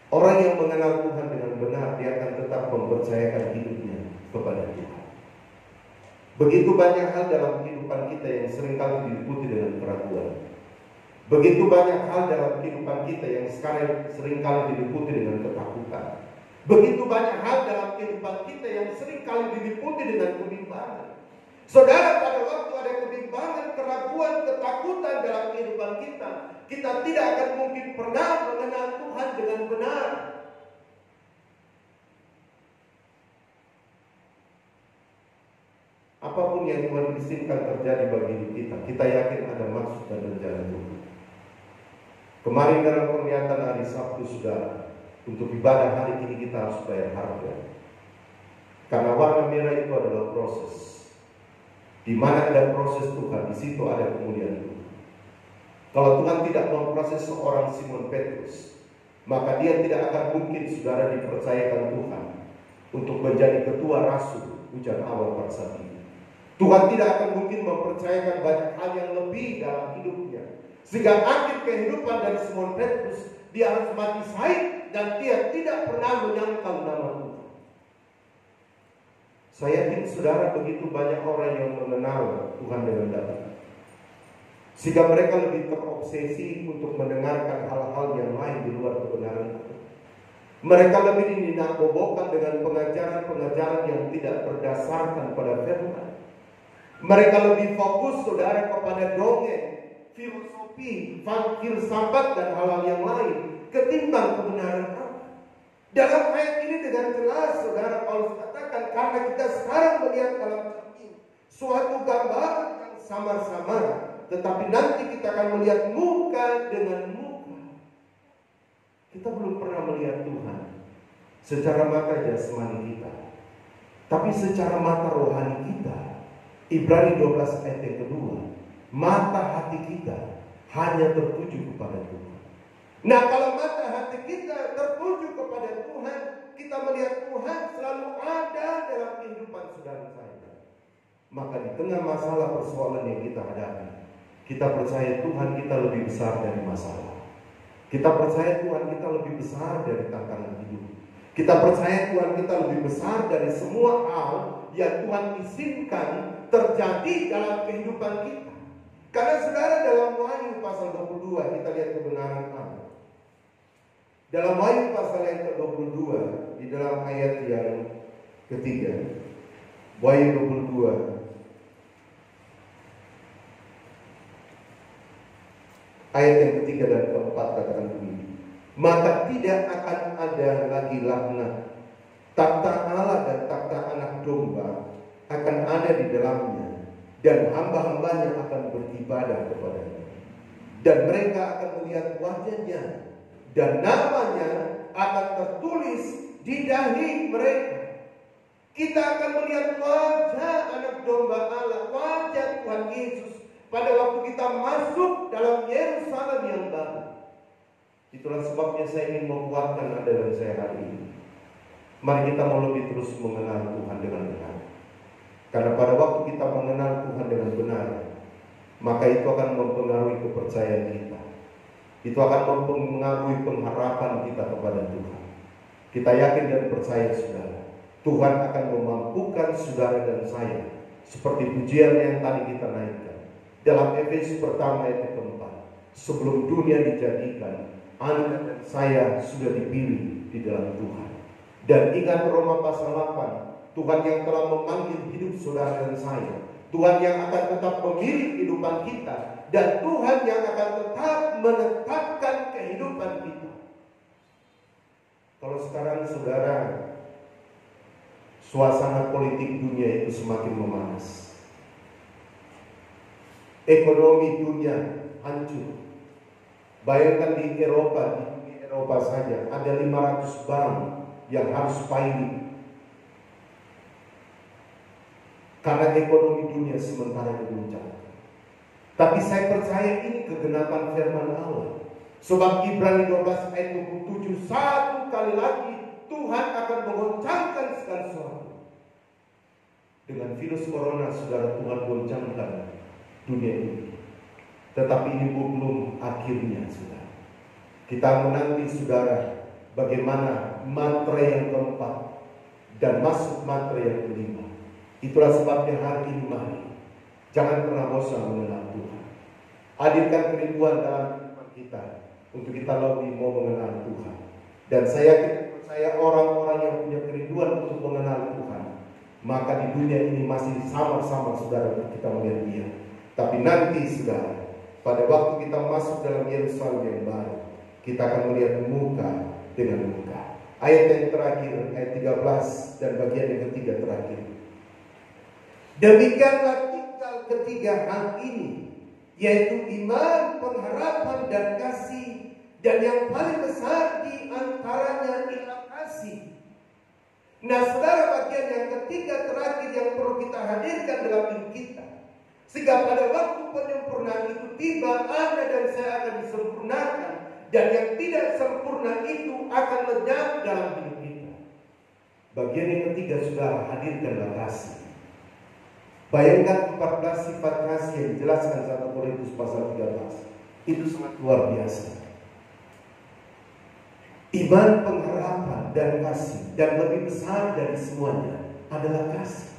Orang yang mengenal Tuhan dengan benar, dia akan tetap mempercayakan hidupnya kepada Tuhan. Begitu banyak hal dalam kehidupan kita yang seringkali diliputi dengan keraguan. Begitu banyak hal dalam kehidupan kita yang seringkali diliputi dengan ketakutan. Begitu banyak hal dalam kehidupan kita yang seringkali diliputi dengan kebimbangan. Saudara, pada waktu ada kebimbangan, keraguan, ketakutan dalam kehidupan kita, kita tidak akan mungkin pernah mengenal Tuhan dengan benar. Apapun yang Tuhan izinkan terjadi bagi hidup kita, kita yakin ada maksud dan rencana Tuhan. Kemarin dalam penglihatan hari Sabtu, saudara, untuk ibadah hari ini kita harus bayar harga. Karena warna merah itu adalah proses. Di mana ada proses Tuhan, di situ ada kemuliaan Tuhan. Kalau Tuhan tidak memproses seorang Simon Petrus, maka dia tidak akan mungkin saudara dipercayakan Tuhan untuk menjadi ketua rasul hujan awal pada saat ini. Tuhan tidak akan mungkin mempercayakan banyak hal yang lebih dalam hidupnya, sehingga akhir kehidupan dari Simon Petrus, dia harus mati syahid dan dia tidak pernah menyangkal nama Tuhan. Saya yakin saudara, begitu banyak orang yang mengenal Tuhan dengan dalam, sehingga mereka lebih terobsesi untuk mendengarkan hal-hal yang lain di luar kebenaran itu. Mereka lebih dinarkobakan dengan pengajaran-pengajaran yang tidak berdasarkan pada firman. Mereka lebih fokus saudara kepada dongeng, filosofi, filsafat dan hal-hal yang lain ketimbang kebenaran Allah. Dalam ayat ini dengan jelas saudara Paulus katakan, karena kita sekarang melihat dalam cermin suatu gambaran yang samar-samar, tetapi nanti kita akan melihat muka dengan muka. Kita belum pernah melihat Tuhan secara mata jasmani kita, tapi secara mata rohani kita. Ibrani 12 ayat yang kedua, mata hati kita hanya tertuju kepada Tuhan. Nah, kalau mata hati kita tertuju kepada Tuhan, kita melihat Tuhan selalu ada dalam kehidupan saudara saya. Maka di tengah masalah persoalan yang kita hadapi, kita percaya Tuhan kita lebih besar dari masalah. Kita percaya Tuhan kita lebih besar dari tantangan hidup. Kita percaya Tuhan kita lebih besar dari semua hal yang Tuhan izinkan terjadi dalam kehidupan kita. Karena saudara, dalam Wahyu pasal 22 kita lihat kebenaran Allah. Dalam Wahyu pasal yang ke-22, di dalam ayat yang ketiga, Wahyu 22 ayat yang ketiga dan keempat katakan begini, maka tidak akan ada lagi laknat, takhta Allah dan takhta anak domba akan ada di dalamnya, dan hamba-hambanya akan beribadah kepadanya, dan mereka akan melihat wajahnya, dan namanya akan tertulis di dahi mereka. Kita akan melihat wajah anak domba Allah, wajah Tuhan Yesus pada waktu kita masuk dalam Yerusalem yang baru. Itulah sebabnya saya ingin menguatkan Anda dan saya hari ini. Mari kita mau lebih terus mengenal Tuhan dengan benar. Karena pada waktu kita mengenal Tuhan dengan benar, maka itu akan mempengaruhi kepercayaan kita. Itu akan mempengaruhi pengharapan kita kepada Tuhan. Kita yakin dan percaya saudara, Tuhan akan memampukan saudara dan saya, seperti pujian yang tadi kita naikkan dalam Efesus pertama ayat keempat. Sebelum dunia dijadikan, Anda dan saya sudah dipilih di dalam Tuhan. Dan ingat Roma pasal 8, Tuhan yang telah memanggil hidup saudara dan saya, Tuhan yang akan tetap memilih kehidupan kita, dan Tuhan yang akan tetap menetapkan kehidupan kita. Kalau sekarang saudara, suasana politik dunia itu semakin memanas, ekonomi dunia hancur. Bayangkan di Eropa saja ada 500 bank yang harus pilot. Karena ekonomi dunia sementara diguncang. Tapi saya percaya ini kegenapan firman Allah. Sebab Ibrani 12 ayat 27, satu kali lagi Tuhan akan menggoncangkan segala sesuatu. Dengan virus corona, saudara, Tuhan goncangkan dunia ini. Tetapi ini belum akhirnya, saudara. Kita menanti, saudara, bagaimana matra yang keempat dan masuk matra yang kelima. Itulah sebabnya hari ini mari jangan pernah bosan mengenal Tuhan. Hadirkan kerinduan dalam kehidupan kita untuk kita lebih mau mengenal Tuhan. Dan saya percaya orang-orang yang punya kerinduan untuk mengenal Tuhan, maka di dunia ini masih sama-sama, saudara, untuk kita melihat Dia. Tapi nanti, saudara, pada waktu kita masuk dalam Yerusalem yang baru, kita akan melihat muka dengan muka. Ayat yang terakhir, ayat 13 dan bagian yang ketiga terakhir. Demikianlah tinggal ketiga hal ini, yaitu iman, pengharapan, dan kasih. Dan yang paling besar di antaranya ialah kasih. Nah, saudara, bagian yang ketiga terakhir yang perlu kita hadirkan dalam hidup kita, sehingga pada waktu penyempurnaan itu tiba, Anda dan saya akan disempurnakan. Dan yang tidak sempurna itu akan lenyap dalam hidup kita. Bagian yang ketiga, saudara, hadirkanlah kasih. Bayangkan 14 sifat kasih yang dijelaskan 1 Korintus pasal 13. Itu sangat luar biasa. Iman, pengharapan, dan kasih. Dan lebih besar dari semuanya adalah kasih.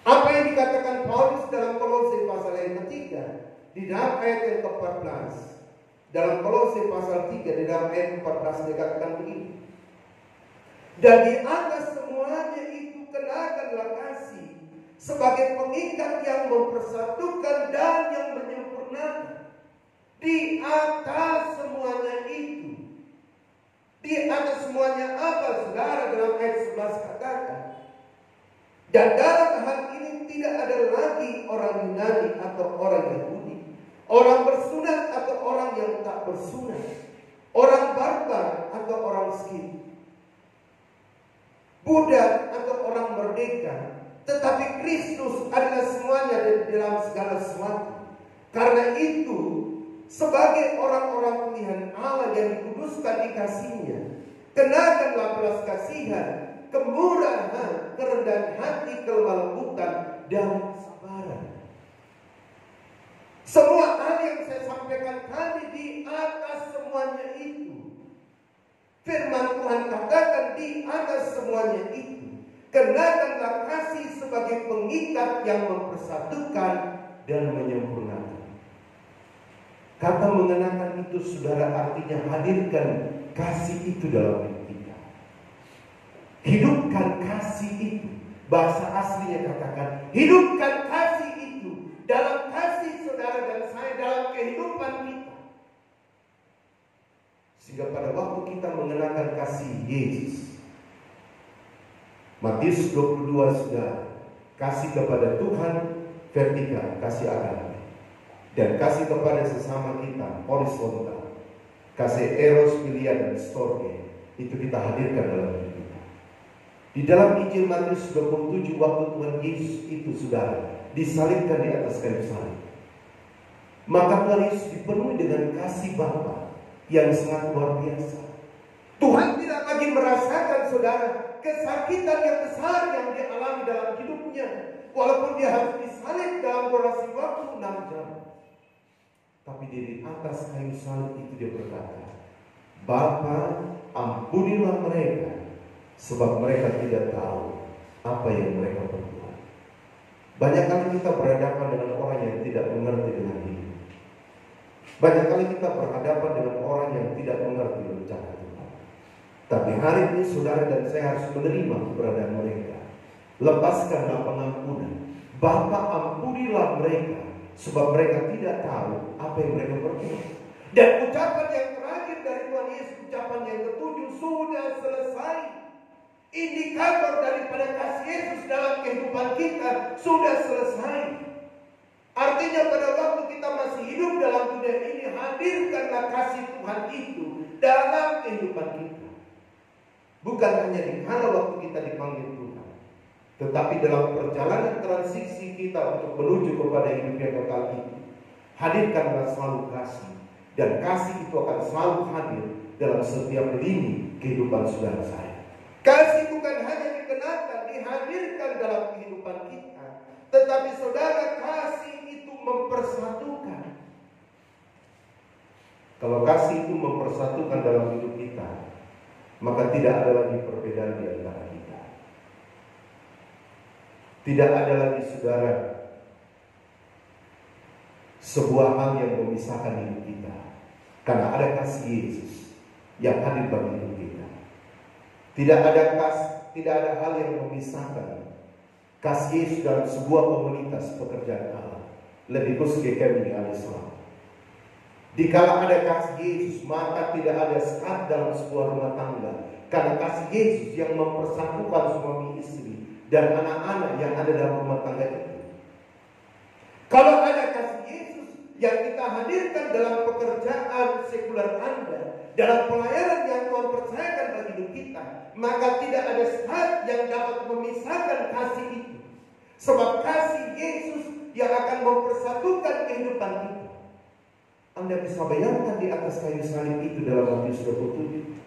Apa yang dikatakan Paulus dalam Kolose pasal yang ketiga, di dalam ayat yang ke-14. Dalam Kolose pasal 3, di dalam ayat 14 dikatakan begini. Dan di atas semuanya itu kenakanlah kasih, sebagai pengikat yang mempersatukan dan yang menyempurnakan. Di atas semuanya itu. Di atas semuanya apa, saudara? Dalam ayat 11 katakan. Dan dalam hal ini tidak ada lagi orang Yunani atau orang Yahudi, orang bersunat atau orang yang tak bersunat, orang barbar atau orang miskin, budak atau orang merdeka. Tetapi Kristus adalah semuanya di dalam segala sesuatu. Karena itu, sebagai orang-orang pilihan Allah yang dikuduskan di kasih-Nya, kenakanlah belas kasihan, kemurahan, kerendahan hati, kelemah lembutan, dan kesabaran. Semua hal yang saya sampaikan tadi, di atas semuanya itu, firman Tuhan katakan di atas semuanya itu, kenakanlah kasih sebagai pengikat yang mempersatukan dan menyempurnakan. Kata mengenakan itu, saudara, artinya hadirkan kasih itu dalam hidup kita. Hidupkan kasih itu. Bahasa aslinya katakan, hidupkan kasih itu dalam kasih saudara dan saya dalam kehidupan kita. Sehingga pada waktu kita mengenakan kasih Yesus, Matius 22, saudara, kasih kepada Tuhan vertikal, kasih agape, dan kasih kepada sesama kita horizontal, kasih eros, filia, dan storge, itu kita hadirkan dalam hidup kita. Di dalam Injil Matius 27, waktu Tuhan Yesus itu, saudara, disalibkan di atas kayu salib, maka Tuhan Yesus dipenuhi dengan kasih Bapa yang sangat luar biasa. Tuhan tidak lagi merasakan, saudara, kesakitan yang besar yang dia alami dalam hidupnya, walaupun dia harus disalib dalam durasi waktu 6 jam. Tapi di atas kayu salib itu dia berkata, Bapa, ampunilah mereka, sebab mereka tidak tahu apa yang mereka perbuat. Banyak kali kita berhadapan dengan orang yang tidak mengerti dengan hidup. Banyak kali kita berhadapan dengan orang yang tidak mengerti rencana Tuhan. Tapi hari ini saudara dan saya harus menerima keberadaan mereka. Lepaskanlah pengampunan. Bapa, ampunilah mereka, sebab mereka tidak tahu apa yang mereka perbuat. Dan ucapan yang terakhir dari Tuhan Yesus, ucapan yang ketujuh, sudah selesai. Indikator daripada kasih Yesus dalam kehidupan kita sudah selesai. Artinya pada waktu kita masih hidup dalam dunia ini, hadirkanlah kasih Tuhan itu dalam kehidupan kita. Bukan hanya di kala waktu kita dipanggil Tuhan, Tetapi dalam perjalanan transisi kita untuk menuju kepada hidup yang kekal itu, hadirkanlah selalu kasih. Dan kasih itu akan selalu hadir dalam setiap lini kehidupan saudara saya. Kasih bukan hanya dikenakan, dihadirkan dalam kehidupan kita, tetapi saudara, kasih itu mempersatukan. Kalau kasih itu mempersatukan dalam hidup kita, maka tidak ada lagi perbedaan di antara kita. Tidak ada lagi, saudara, sebuah hal yang memisahkan hidup kita, karena ada kasih Yesus yang hadir bagi hidup kita. Tidak ada hal yang memisahkan kasih Yesus dalam sebuah komunitas pekerjaan Allah. Lebih khusus kami Al-Islam. Dikala ada kasih Yesus, maka tidak ada sekat dalam sebuah rumah tangga, karena kasih Yesus yang mempersatukan suami istri dan anak-anak yang ada dalam rumah tangga itu. Kalau ada kasih Yesus yang kita hadirkan dalam pekerjaan sekuler Anda, dalam pelayanan yang Tuhan percayakan bagi hidup kita, maka tidak ada sekat yang dapat memisahkan kasih itu. Sebab kasih Yesus yang akan mempersatukan kehidupan kita. Anda bisa bayangkan di atas kayu salib itu dalam Matius 27.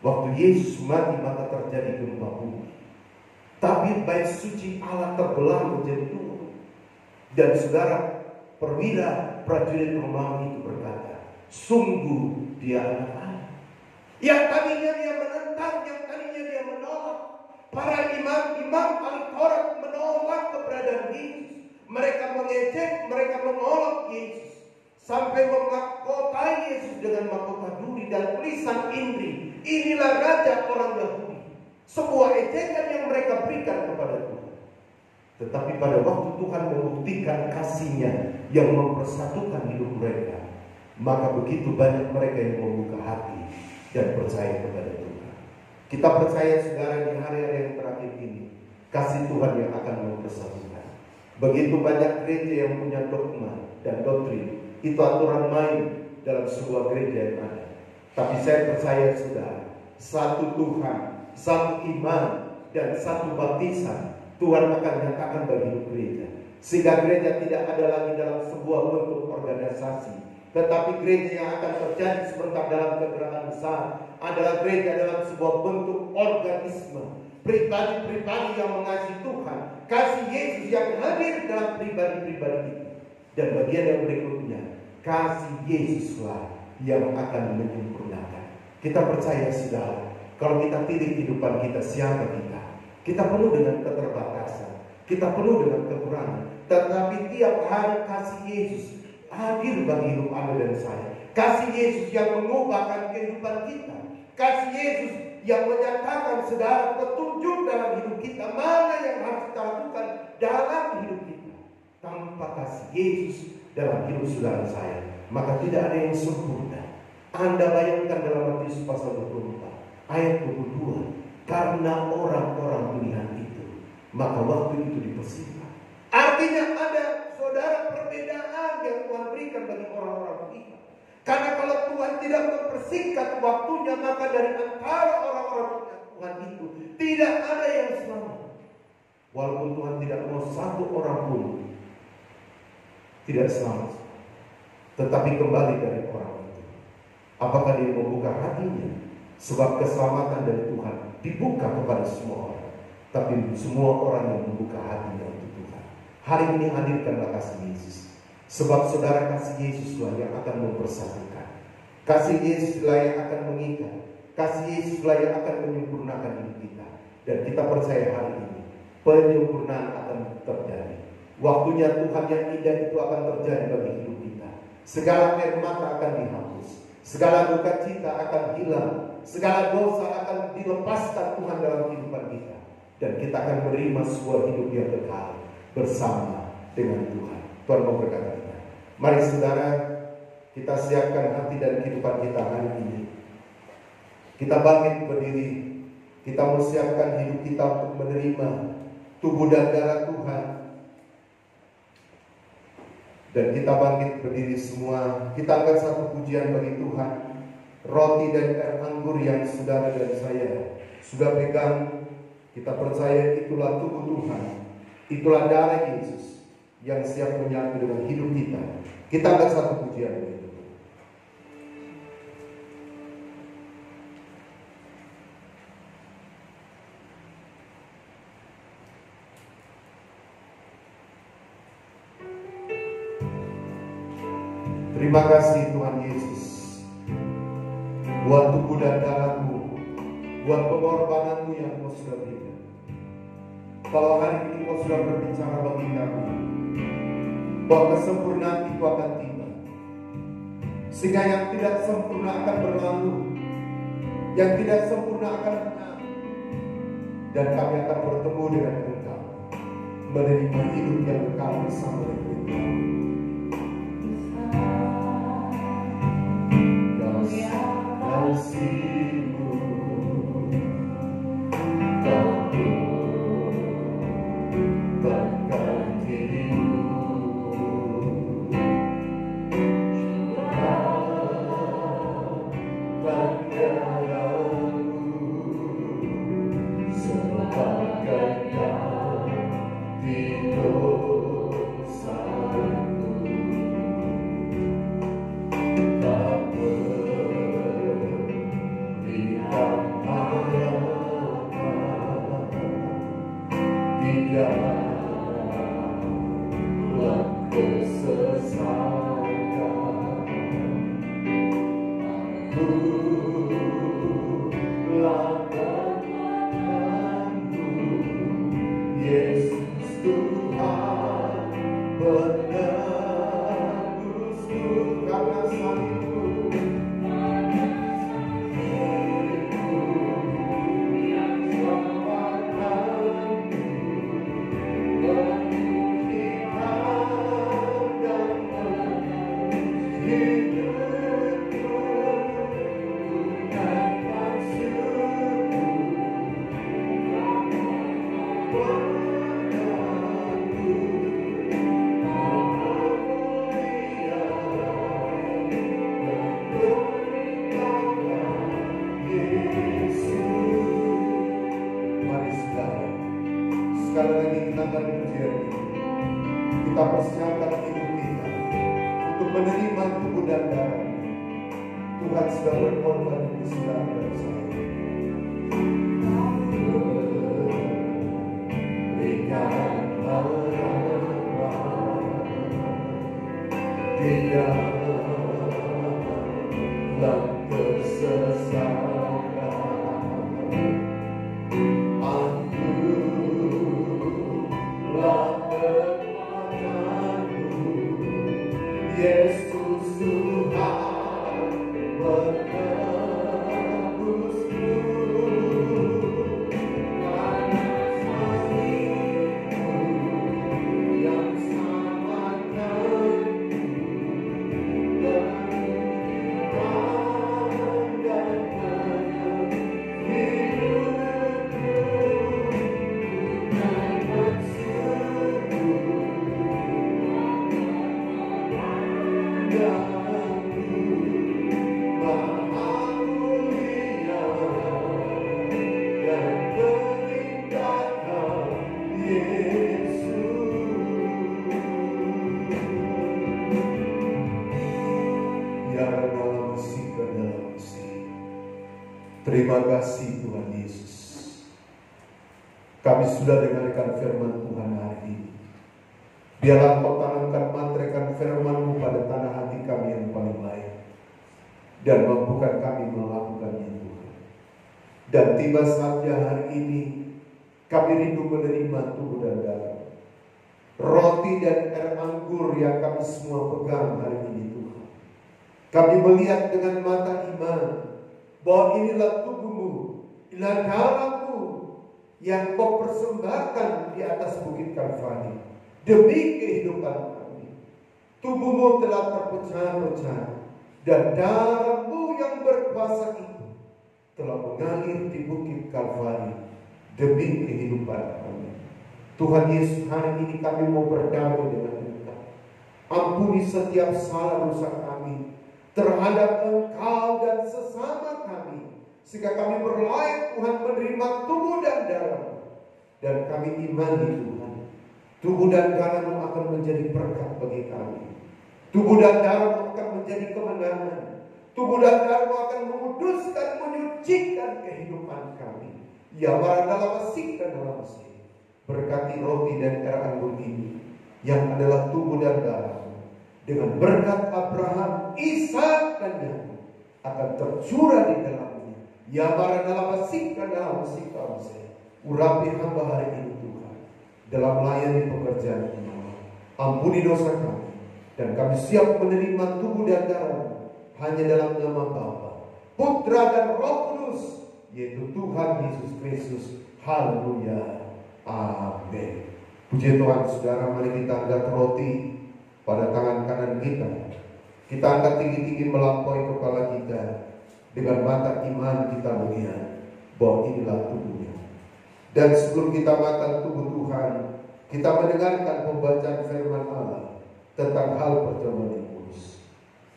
Waktu Yesus mati, maka terjadi gempa bumi. Tabir bait suci Allah terbelah menjadi dua. Dan saudara, perwira prajurit Romawi itu berkata, sungguh dia anak Allah. Yang tadinya dia menentang, yang tadinya dia menolak. Para imam-imam Al-Taurat menolak keberadaan Yesus. Mereka mengejek, mereka menolak Yesus. Sampai memahkotai Yesus dengan mahkota duri dan tulisan Injil, inilah raja orang Yahudi. Sebuah ejekan yang mereka berikan kepada Tuhan. Tetapi pada waktu Tuhan membuktikan kasih-Nya yang mempersatukan hidup mereka, maka begitu banyak mereka yang membuka hati dan percaya kepada Tuhan. Kita percaya, saudara, di hari-hari yang terakhir ini, kasih Tuhan yang akan mempersatukan. Begitu banyak gereja yang punya dogma dan doktrin, itu aturan main dalam sebuah gereja yang ada. Tapi saya percaya, saudara, satu Tuhan, satu iman, dan satu baptisan Tuhan akan nyatakan bagi hidup gereja. Sehingga gereja tidak ada lagi dalam sebuah bentuk organisasi, tetapi gereja yang akan terjadi sebentar dalam kegerakan besar adalah gereja dalam sebuah bentuk organisme. Pribadi-pribadi yang mengasihi Tuhan, kasih Yesus yang hadir dalam pribadi-pribadi itu. Dan bagian yang berikutnya, kasih Yesuslah yang akan menyempurnakan. Kita percaya, saudara, kalau kita pilih kehidupan kita, siapa kita? Kita penuh dengan keterbatasan, kita penuh dengan kekurangan, tetapi tiap hari kasih Yesus hadir bagi hidup Anda dan saya. Kasih Yesus yang mengubahkan kehidupan kita, kasih Yesus yang menyatakan, saudara, petunjuk dalam hidup kita, mana yang harus kita lakukan dalam hidup kita. Tanpa kasih Yesus dalam hidup saudara saya, maka tidak ada yang sempurna. Anda bayangkan dalam Matius pasal 24 ayat 22, karena orang-orang pilihan itu, maka waktu itu dipersingkat. Artinya ada, saudara, perbedaan yang Tuhan berikan bagi orang-orang pilihan. Karena kalau Tuhan tidak mempersingkat waktunya, maka dari antara orang-orang Tuhan itu tidak ada yang selamat. Walaupun Tuhan tidak mau satu orang pun tidak selamat, tetapi kembali dari orang itu. Apakah dia membuka hatinya? Sebab keselamatan dari Tuhan dibuka kepada semua orang, tapi semua orang yang membuka hatinya untuk Tuhan. Hari ini hadirkanlah kasih Yesus, sebab saudara, kasih Yesuslah yang akan mempersatukan. Kasih Yesuslah yang akan mengikat. Kasih Yesuslah yang akan menyempurnakan hidup kita. Dan kita percaya hari ini penyempurnaan akan terjadi. Waktunya Tuhan yang indah itu akan terjadi bagi hidup kita. Segala air mata akan dihapus, segala duka cita akan hilang, segala dosa akan dilepaskan Tuhan dalam kehidupan kita. Dan kita akan menerima sebuah hidup yang kekal bersama dengan Tuhan. Tuhan memberkati kita. Mari, saudara, kita siapkan hati dan kehidupan kita hari ini. Kita bangkit berdiri. Kita mau siapkan hidup kita untuk menerima tubuh dan darah Tuhan. Dan kita bangkit berdiri semua. Kita angkat satu pujian bagi Tuhan. Roti dan air anggur yang saudara dan saya sudah pegang, Kita percaya itulah tubuh Tuhan, itulah darah Yesus yang siap menyatu dengan hidup kita. Kita angkat satu pujian itu. Terima kasih Tuhan Yesus buat tubuh dan darah-Mu, buat pengorbananmu yang Kau sudah berikan. Kalau hari ini Kau sudah berbicara bagi kami bahwa kesempurnaan itu akan tiba, sehingga yang tidak sempurna akan berlalu, yang tidak sempurna akan menang, dan kami akan bertemu dengan Engkau, menerima hidup yang kekal bersama dengan Engkau. Kasih-Mu kita persiapkan hidup kita untuk menerima tubuh dan darah. Tuhan sudah berkorban di sebelah saya. Berikan harapan di dalam kesesakan. Yesus Tuhan menebusku, karena kasih-Mu yang selamatkanku, berikan dan hidupku, dan maksudku. Terima kasih Tuhan Yesus. Kami sudah dengarkan firman Tuhan hari ini. Biarlah Kau tanamkan mantrekan firman-Mu pada tanah hati kami yang paling baik, dan mampukan kami melakukannya Tuhan. Dan tiba saatnya hari ini kami rindu menerima tubuh dan darah, roti dan air anggur yang kami semua pegang hari ini Tuhan. Kami melihat dengan mata iman bahwa inilah tubuh-Mu, inilah darah-Mu yang Kau persembahkan di atas bukit Kalvari demi kehidupan kami. Tubuh-Mu telah terpecah-pecah, dan darah-Mu yang berkuasa itu telah mengalir di bukit Kalvari demi kehidupan kami. Tuhan Yesus, hari ini kami mau berdamai dengan Engkau. Ampuni setiap salah dosa kami terhadap Engkau dan sesama kami, sehingga kami berlayak Tuhan menerima tubuh dan darah Dan kami imani Tuhan, tubuh dan darah-Mu akan menjadi berkat bagi kami. Tubuh dan darah-Mu akan menjadi kemenangan. Tubuh dan darah-Mu akan menguduskan, menyucikan kehidupan kami. Ya dalam asik dan dalam asik. Berkati roti dan air anggur ini, yang adalah tubuh dan darah-Mu. Dengan berkat Abraham, Ishak dan Yakub akan tercurah di dalamnya. Ya dalam asik dan dalam asik kami. Urapi hamba hari ini Tuhan, dalam melayani pekerjaan ini. Ampuni dosa kami, dan kami siap menerima tubuh dan darah-Mu hanya dalam nama Bapa, Putra dan Roh Kudus, yaitu Tuhan Yesus Kristus. Haleluya. Amin. Puji Tuhan, saudara, mari kita angkat roti pada tangan kanan kita. Kita angkat tinggi-tinggi melampaui kepala kita. Dengan mata iman kita melihat bahwa inilah tubuhnya. Dan sebelum kita makan tubuh Tuhan, kita mendengarkan pembacaan firman Allah tentang hal perjamuan yang kudus.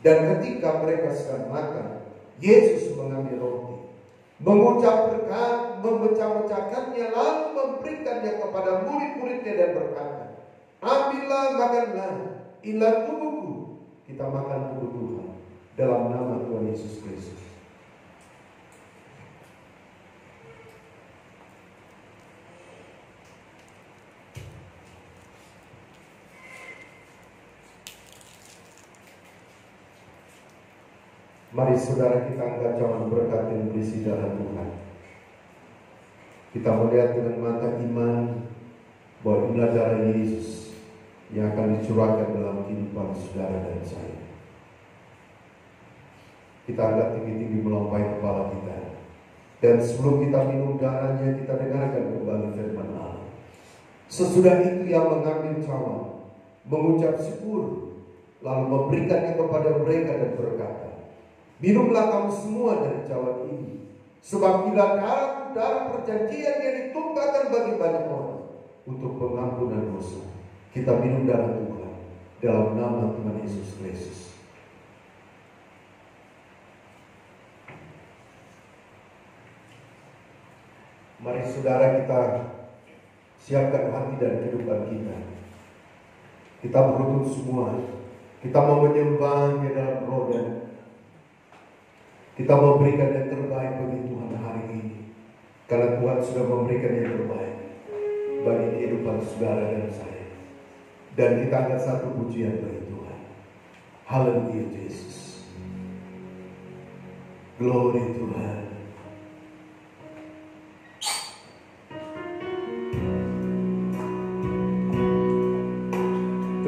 Dan ketika mereka sedang makan, Yesus mengambil roti, mengucap berkat, memecah-mecahkannya, lalu memberikannya kepada murid-muridnya dan berkata, ambillah, makanlah, inilah tubuhku. Kita makan tubuh Tuhan dalam nama Tuhan Yesus Kristus. Mari saudara, kita angkat cawan berkat yang berisi darah Tuhan. Kita melihat dengan mata iman bahwa inilah darah Yesus yang akan dicurahkan dalam kehidupan saudara dan saya. Kita angkat tinggi-tinggi melampaui kepala kita. Dan sebelum kita minum darahnya, kita dengarkan kembali firman Allah. Sesudah itu yang mengambil cawan, mengucap syukur, lalu memberikannya kepada mereka dan berkata, minumlah kamu semua dari cawan ini, sebab bila darah perjanjian yang ditumpahkan bagi banyak orang untuk pengampunan dosa. Kita minum darah Tuhan dalam nama Tuhan Yesus Kristus. Mari saudara, kita siapkan hati dan kehidupan kita. Kita berlutut semua. Kita mau menyembahnya dalam roh dan kita memberikan yang terbaik bagi Tuhan hari ini. Karena Tuhan sudah memberikan yang terbaik bagi kehidupan saudara dan saya. Dan kita angkat satu pujian bagi Tuhan. Haleluya Yesus. Glory Tuhan.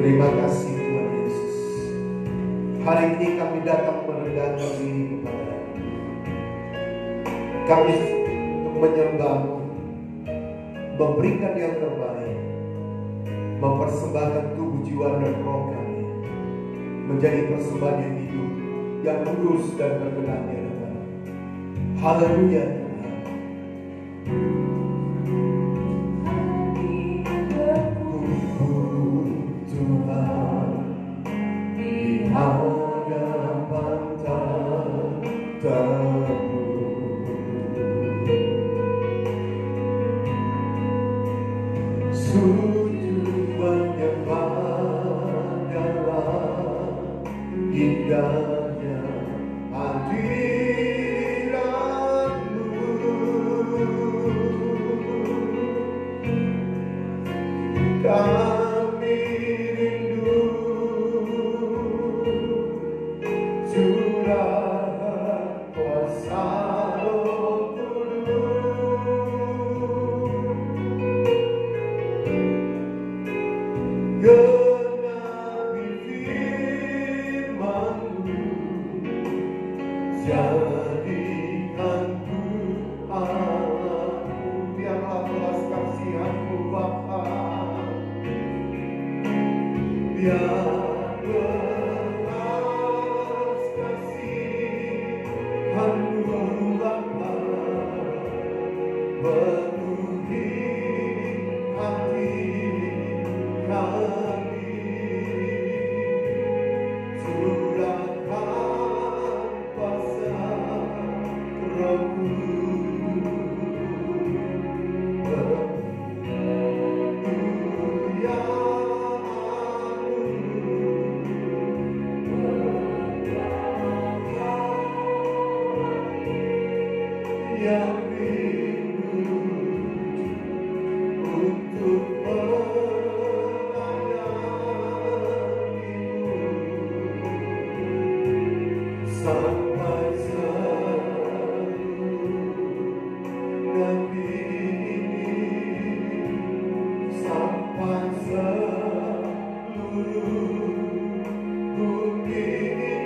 Terima kasih Tuhan Yesus. Hari ini kami datang merendahkan diri kepada kami untuk menyembah-Mu, memberikan yang terbaik, mempersembahkan tubuh, jiwa, dan roh kami menjadi persembahan yang hidup, yang kudus dan berkenan di hadapan-Mu. Haleluya Tuhan. Tuhan di hadapan tahta-Mu. Sujud menyembah dalam indahnya hadirat-Mu. Kami rindu curah kuasa Roh Kudus. Genapi firman-Mu, jadikanku anakmu. Biarlah belas kasihan-Mu Bapa, biar belas kasihan-Mu Bapa penuhi hati kami. Curahkan kuasa sampai selalu negeri ini, sampai seluruh bumi ini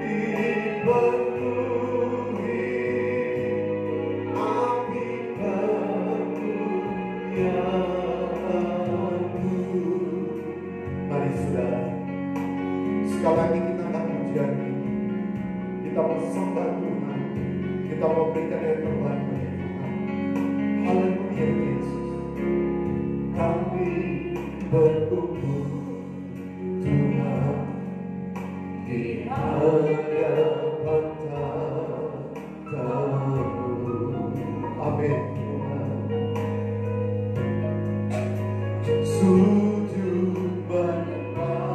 dipenuhi api kemuliaan-Mu. Mari saudara, sekali lagi kita akan pujian ini. Kita bersembah Tuhan, kita mau berikan yang terbaik bagi Tuhan. Haleluya Yesus. Kami berkumpul Tuhan di hadapan tahta-Mu. Amin Tuhan. Sujud menyembah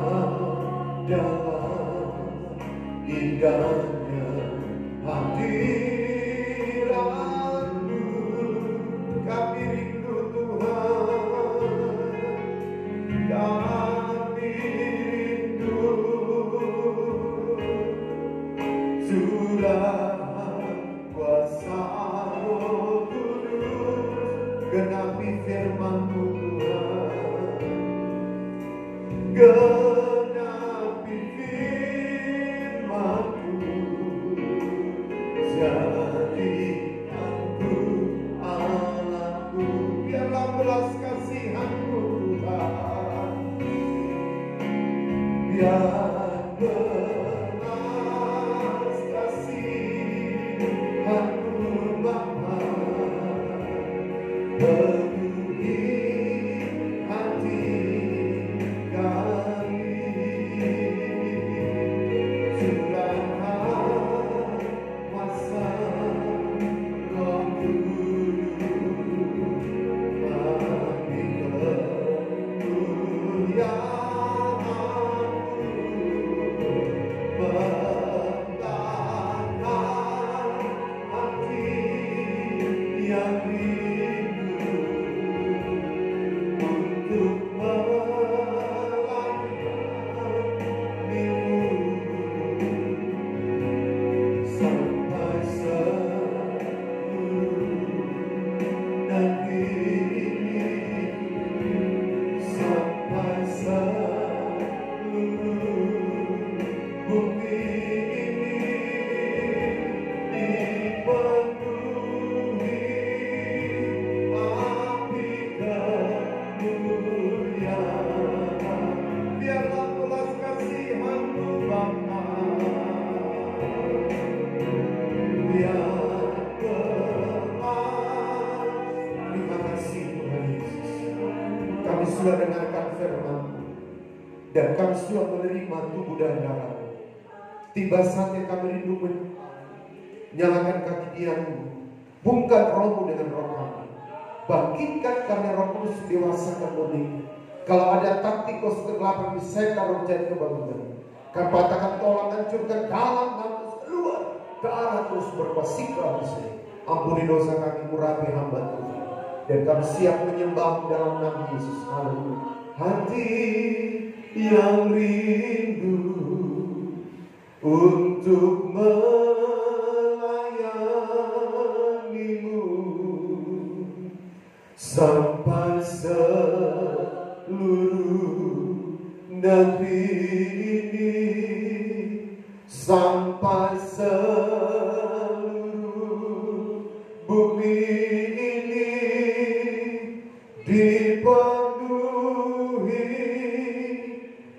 dalam indahnya hadirat-Mu. Kami rindu Tuhan, kami rindu surah kuasa-Mu kudus, genapi firman-Mu Tuhan, genapi firman-Mu, jadi aku Allahku. Biarlah belas kasihan-Mu Tuhan, biar belas kasihan-Mu Bapa, penuhi hati kami. Curahkan kuasa Roh Kudus, bagi kemuliaan-Mu, bentangkan hati yang rindu untuk melayani-Mu sampai seluruh negeri ini, sampai seluruh bumi ini dipenuhi api kemuliaan. Biarlah belas kasihan-Mu Bapa, biar belas. Terima kasih Tuhan Yesus. Kami sudah dengarkan firman-Mu dan kami sudah menerima tubuh dan darah-Mu. Tiba saatnya kami rindu menyalakan kaki diam-Mu, bungkam roh-Mu dengan roh kami. Bangkitkan kami Roh Kudus, dewasakan murni. Kalau ada taktikos kegelapan di setan roh jadi kebangunan, kami katakan tolong hancurkan dalam nafas keluar ke arah terus berpasiklah di sini. Ampuni dosa kami, urapi hamba Tuhan, dan kami siap menyembah dalam nama Yesus. Haleluya. Hati yang rindu untuk melayani-Mu sampai seluruh negeri ini, sampai seluruh bumi ini dipenuhi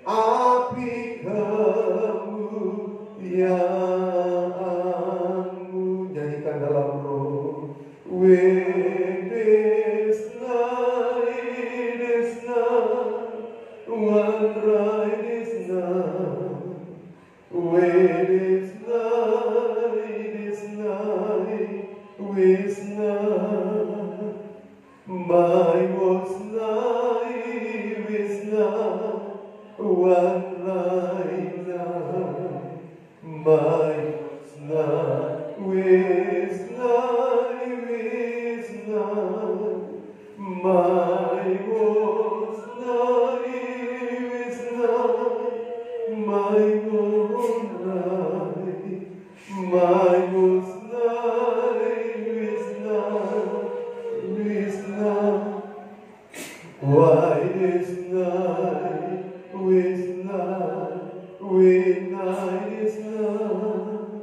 api kemuliaan-Mu. Nyanyikan dalam roh. When this night is night, one right is night. When this night is night, is night. My was life is night, one right night. My was life is night, is night. My was life is night, my was when night is night,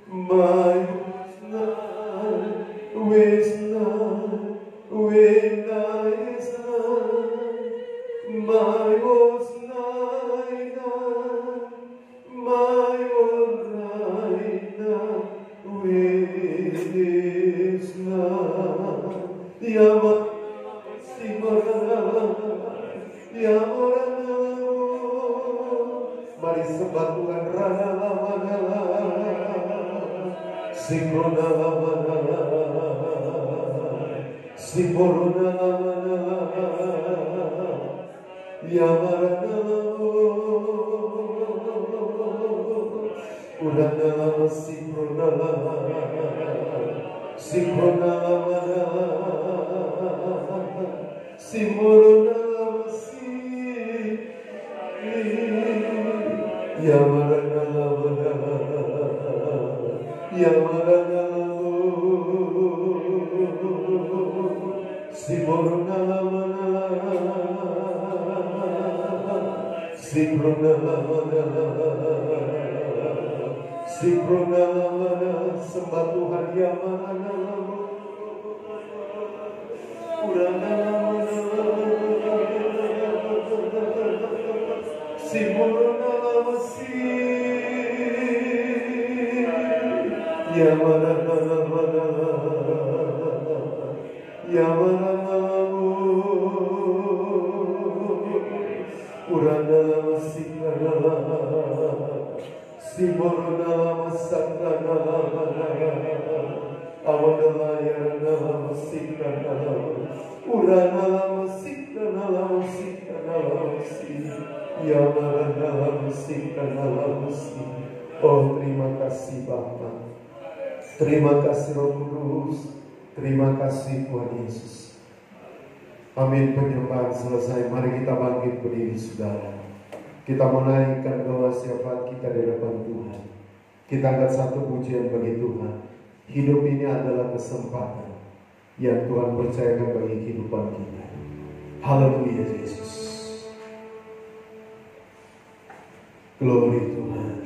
my was night, with night, when night is night, my was night, my was night, with is night, Yama, mari sembah Tuhan. Sembah Tuhan Oh, terima kasih Bapa, terima kasih Roh Kudus, terima kasih Tuhan Yesus. Amin. Penyembahan selesai, mari kita bangkit berdiri saudara. Kita menaikkan doa syafaat kita di depan Tuhan. Kita angkat satu pujian bagi Tuhan. Hidup ini adalah kesempatan yang Tuhan percayakan bagi kehidupan kita. Haleluya Yesus. Glory Tuhan.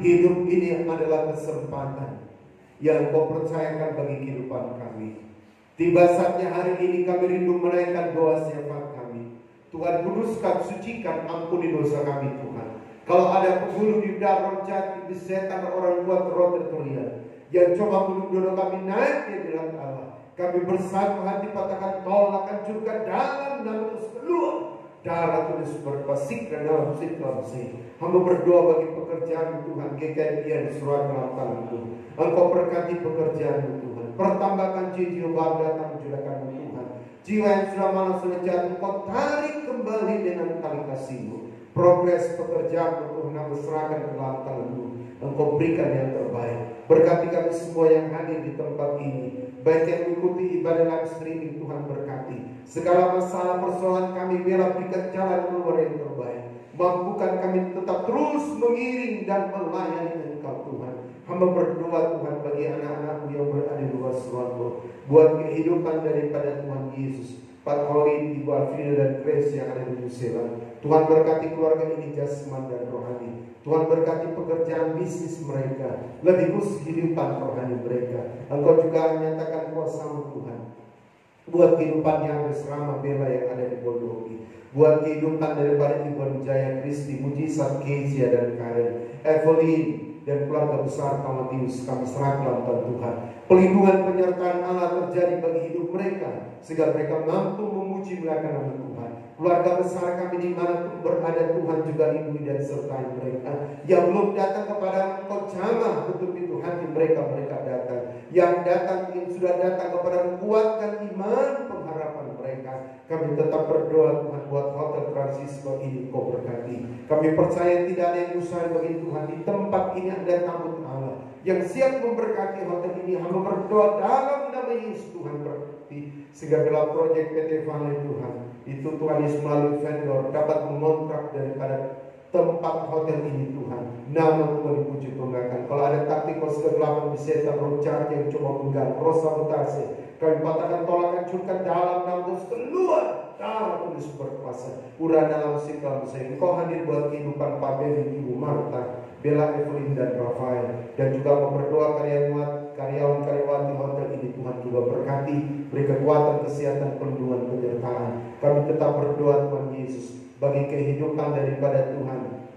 Hidup ini adalah kesempatan yang Kau percayakan bagi kehidupan kami. Tiba saatnya hari ini kami rindu menaikkan doa syafaat kami. Tuhan, kuduskan, sucikan, ampuni dosa kami Tuhan. Kalau ada penghulu di darah jati, di setan, orang buat roh teritorial yang coba bunuh doa kami naik di dalam Allah, kami bersatu hati patahkan tolak, hancurkan dalam dan terus keluar darah tulis berpasik dan dalam situasi. Hamba berdoa bagi pekerjaan Tuhan, GKI surat dalam tanganmu. Engkau berkati pekerjaan Tuhan, pertambahkan jiwa baru datang jurakan Tuhan. Jiwa yang sudah malas sudah jatuh, Kau tarik kembali dengan tali kasih-Mu. Progres pekerjaan Tuhan kami serahkan ke dalam tangan-Mu. Engkau berikan yang terbaik. Berkati kami semua yang hadir di tempat ini, baik yang mengikuti ibadah live streaming. Tuhan berkati segala masalah persoalan kami, biarlah berikan jalan keluar yang terbaik. Mampukan kami tetap terus mengiring dan melayani Engkau Tuhan. Hamba berdoa Tuhan bagi anak-anak-Mu yang berada di luar surga, buat kehidupan daripada Tuhan Yesus, Pak Colin, Ibu Alvina dan Grace yang ada di New Zealand. Tuhan berkati keluarga ini jasmani dan rohani. Tuhan berkati pekerjaan bisnis mereka, lebih khusus kehidupan rohani mereka. Engkau juga menyatakan kuasa-Mu Tuhan buat kehidupan yang bersama Bella yang ada di Boldogi, buat kehidupan daripada Ibu Jaya Kristi, Mujizat, Kezia dan Karen, Evelyn dan keluarga besar Kamatius, kami serahkan dalam Tuhan. Pelindungan penyertaan Allah terjadi bagi hidup mereka, sehingga mereka mampu memuji melakukan nama Tuhan. Keluarga besar kami di mana pun berada, Tuhan juga lindungi dan sertai mereka. Yang belum datang kepada Engkau, jamah tutup pintu hati mereka datang. Yang datang, yang sudah datang kepada kuatkan iman pengharapan mereka. Kami tetap berdoa Tuhan buat Hotel Transistor ini Kau berkati. Kami percaya tidak ada yang mustahil bagi Tuhan. Di tempat ini ada takut Allah yang siap memberkati hotel ini. Hamba berdoa dalam nama Yesus, Tuhan berkati sehingga dalam proyek PT Valley Tuhan itu Tuhan Yesus melalui vendor dapat mengontrak daripada tempat hotel ini Tuhan. Nama Tuhan dipuji banggakan. Kalau ada taktik kos kegelapan di setan, roh jahat yang coba mengganggu, roh sabotase, kami patahkan, tolak, hancurkan dalam nama Yesus. Keluar darah tulis berkuasa. Urana dalam sikap saya. Engkau hadir buat kehidupan Pak Beni, Ibu Marta, Bella, Evelyn dan Rafael, dan juga berdoa karyawan-karyawati hotel ini Tuhan juga berkati, beri kekuatan, kesehatan, perlindungan, penyertaan. Kami tetap berdoa Tuhan Yesus bagi kehidupan daripada Tuhan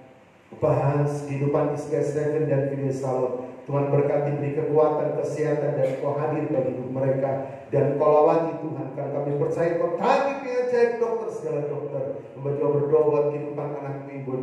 Pak Hans, kehidupan Iska Stephen dan Video Salon. Tuhan berkati, beri kekuatan, kesehatan, dan Kau hadir bagi hidup mereka, dan Kau lawati Tuhan, karena kami percaya Kau tarik dengan ajaib dokter segala dokter. Membaca berdoa buat kehidupan anak Ibu,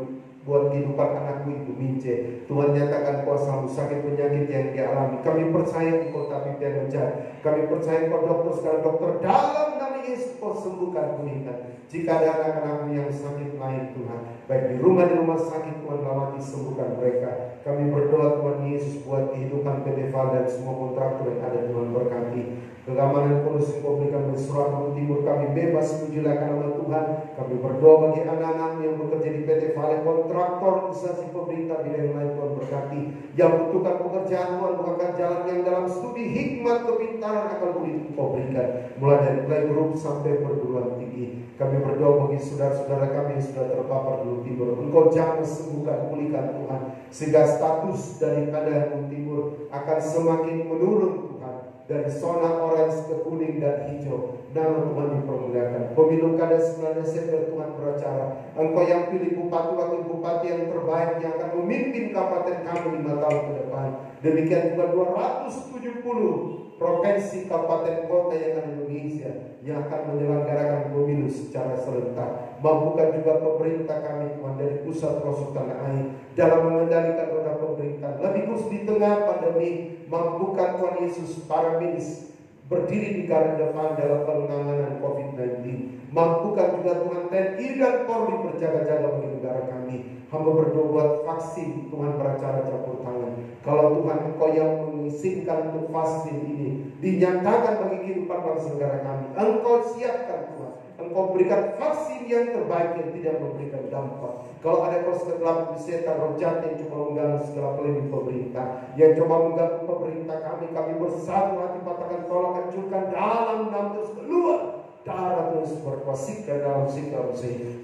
buat kehidupan anakku Ibu Mince. Tuhan nyatakan kuasa-Mu sakit penyakit yang dialami. Kami percaya Engkau tapi yang menjadi. Kami percaya Engkau dokter segala dokter, dalam nama Yesus Kau sembuhkan, pulihkan. Jika ada anak-anakmu yang sakit lain Tuhan, baik di rumah sakit, Tuhan lawati, sembuhkan mereka. Kami berdoa Tuhan Yesus buat kehidupan PT Val dan semua kontraktor yang ada, Tuhan berkati. Keamanan kondisi Kau berikan di Surabaya Timur, kami bebas menjulakan nama Tuhan. Kami berdoa bagi anak-anak yang bekerja di PT Vale, kontraktor, instansi pemerintah, bidang lain, Tuhan berkati. Yang butuhkan pekerjaan, Tuhan bukakan jalan yang dalam studi hikmat, kepintaran akan Kau berikan, mulai dari playgroup sampai perguruan tinggi. Kami berdoa bagi saudara-saudara kami yang sudah terpapar di Timur. Engkau jangan sembuhkan, pulihkan Tuhan, sehingga status daripada Timur akan semakin menurun Tuhan, dari zona orange ke kuning dan hijau. Nama Tuhan dipermuliakan. Pemilu kada 9 Desember Tuhan beracara. Engkau yang pilih bupati, wakil bupati yang terbaik yang akan memimpin kabupaten kami 5 tahun ke depan. Demikian juga 270 provinsi, kabupaten, kota yang ada di Indonesia yang akan menyelenggarakan pemilu secara serentak. Mampukan juga pemerintah kami Tuhan dari pusat pelosok tanah air dalam mengendalikan roda pemerintahan. Lebih khusus di tengah pandemi, mampukan Tuhan Yesus para medis berdiri di garda depan dalam penanganan COVID-19. Mampukan juga Tuhan TNI dan Polri berjaga-jaga bagi negara kami. Hamba berdoa buat vaksin, Tuhan beracara campur tangan. Kalau Tuhan Engkau yang mengizinkan untuk vaksin ini dinyatakan bagi kehidupan bangsa negara kami, Engkau siapkan Tuhan. Engkau berikan vaksin yang terbaik yang tidak memberikan dampak. Kalau ada kos kegelapan di setan, roh jahat yang coba mengganggu segala pelindung pemerintah, yang coba mengganggu pemerintah kami bersatu hati patahkan, tolak, hancurkan dalam nama terus keluar darah terus berkuasa dalam sikap.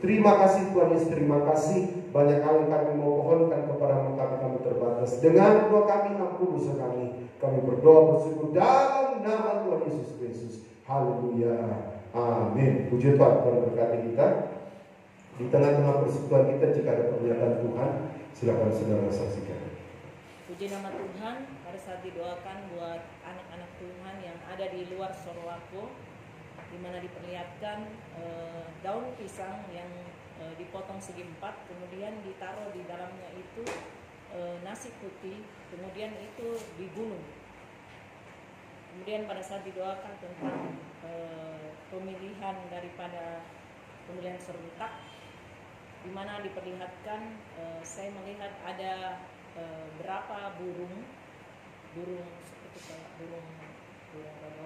Terima kasih Tuhan Yesus, terima kasih. Banyak hal yang kami mohonkan kepada kepadamu kami terbatas. Dengan doa kami, ampun dosa kami. Kami berdoa bersyukur dalam nama Tuhan Yesus Kristus. Haleluya. Amin. Puji Tuhan, Tuhan berkati kita. Di tengah-tengah persekutuan kita, jika ada pernyataan Tuhan, silakan saudara saksikan. Puji nama Tuhan. Pada saat didoakan buat anak-anak Tuhan yang ada di luar Sorowako, di mana diperlihatkan daun pisang yang dipotong segi 4, kemudian ditaruh di dalamnya itu nasi putih, kemudian itu digulung. Kemudian pada saat didoakan tentang pemilihan daripada pemilihan serentak, di mana diperlihatkan saya melihat ada berapa burung seperti kayak burung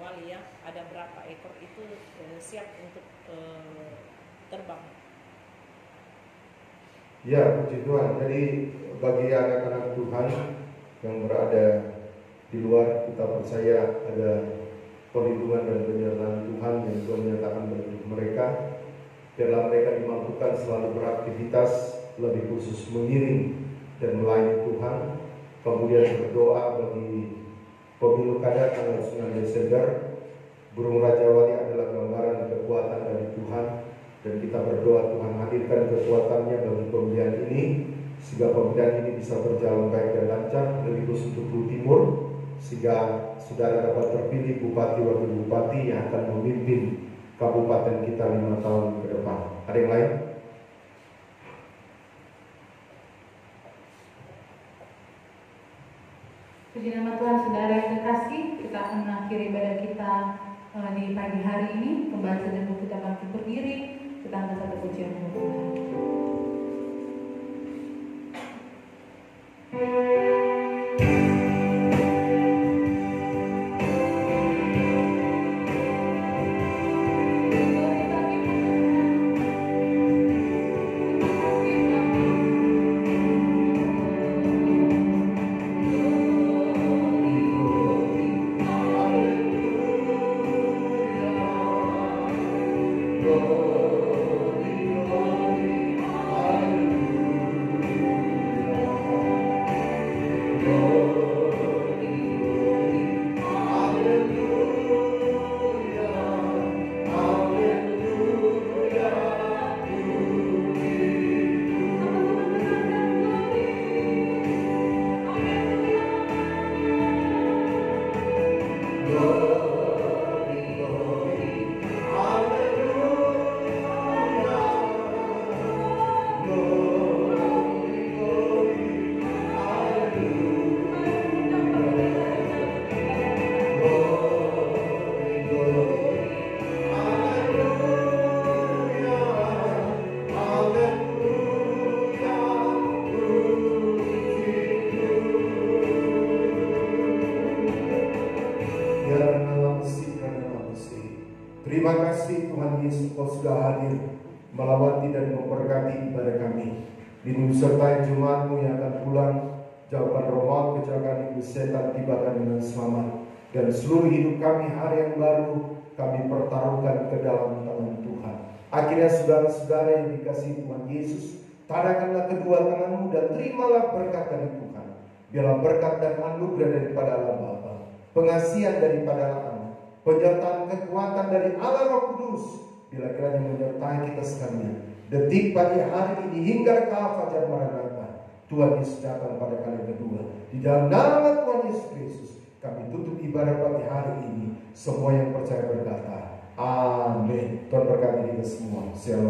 wali ya, ada berapa ekor itu siap untuk terbang. Ya, puji Tuhan. Jadi bagi anak-anak Tuhan yang berada di luar, kita percaya ada perlindungan dan penyertaan Tuhan yang Tuhan menyatakan bagi mereka. Biarlah mereka dimampukan selalu beraktivitas, lebih khusus mengiring dan melayani Tuhan. Kemudian berdoa bagi pemilu kada tanggal 9 Desember. Burung Raja Wali adalah gambaran kekuatan dari Tuhan, dan kita berdoa Tuhan hadirkan kekuatannya bagi pemilihan ini, sehingga pemilihan ini bisa berjalan baik dan lancar, lebih khusus untuk Blue Timur, sehingga saudara dapat terpilih bupati wakil bupati yang akan memimpin kabupaten kita 5 tahun ke depan. Ada yang lain? Puji nama Tuhan, saudara yang terkasih, kita akan mengakhiri ibadah kita di pagi hari ini. Kembali saja kita bangkit berdiri, kita angkat satu pujian untuk Tuhan. Terima kasih Tuhan Yesus, Kau sudah hadir melawati dan memberkati ibadah kami. Lindungi sertai jemaat-Mu yang akan pulang, jauhkan roh maut, kecelakaan iblis setan, tibakan dengan selamat. Dan seluruh hidup kami hari yang baru kami pertaruhkan ke dalam tangan Tuhan. Akhirnya saudara-saudara yang dikasihi Tuhan Yesus, tadakanlah kedua tanganmu dan terimalah berkat dari Tuhan. Biarlah berkat dan anugerah daripada Allah Bapa, pengasihan daripada Allah Anak, penyertaan kekuatan dari Allah Roh Kudus, bila kiranya menyertai kita sekalian, detik pagi hari ini hingga ke fajar Maranatha. Tuhan Yesus datang pada kali kedua. Di dalam nama Tuhan Yesus Kristus, kami tutup ibadah pagi hari ini. Semua yang percaya berkata, amin. Tuhan berkati kita semua. Shalom.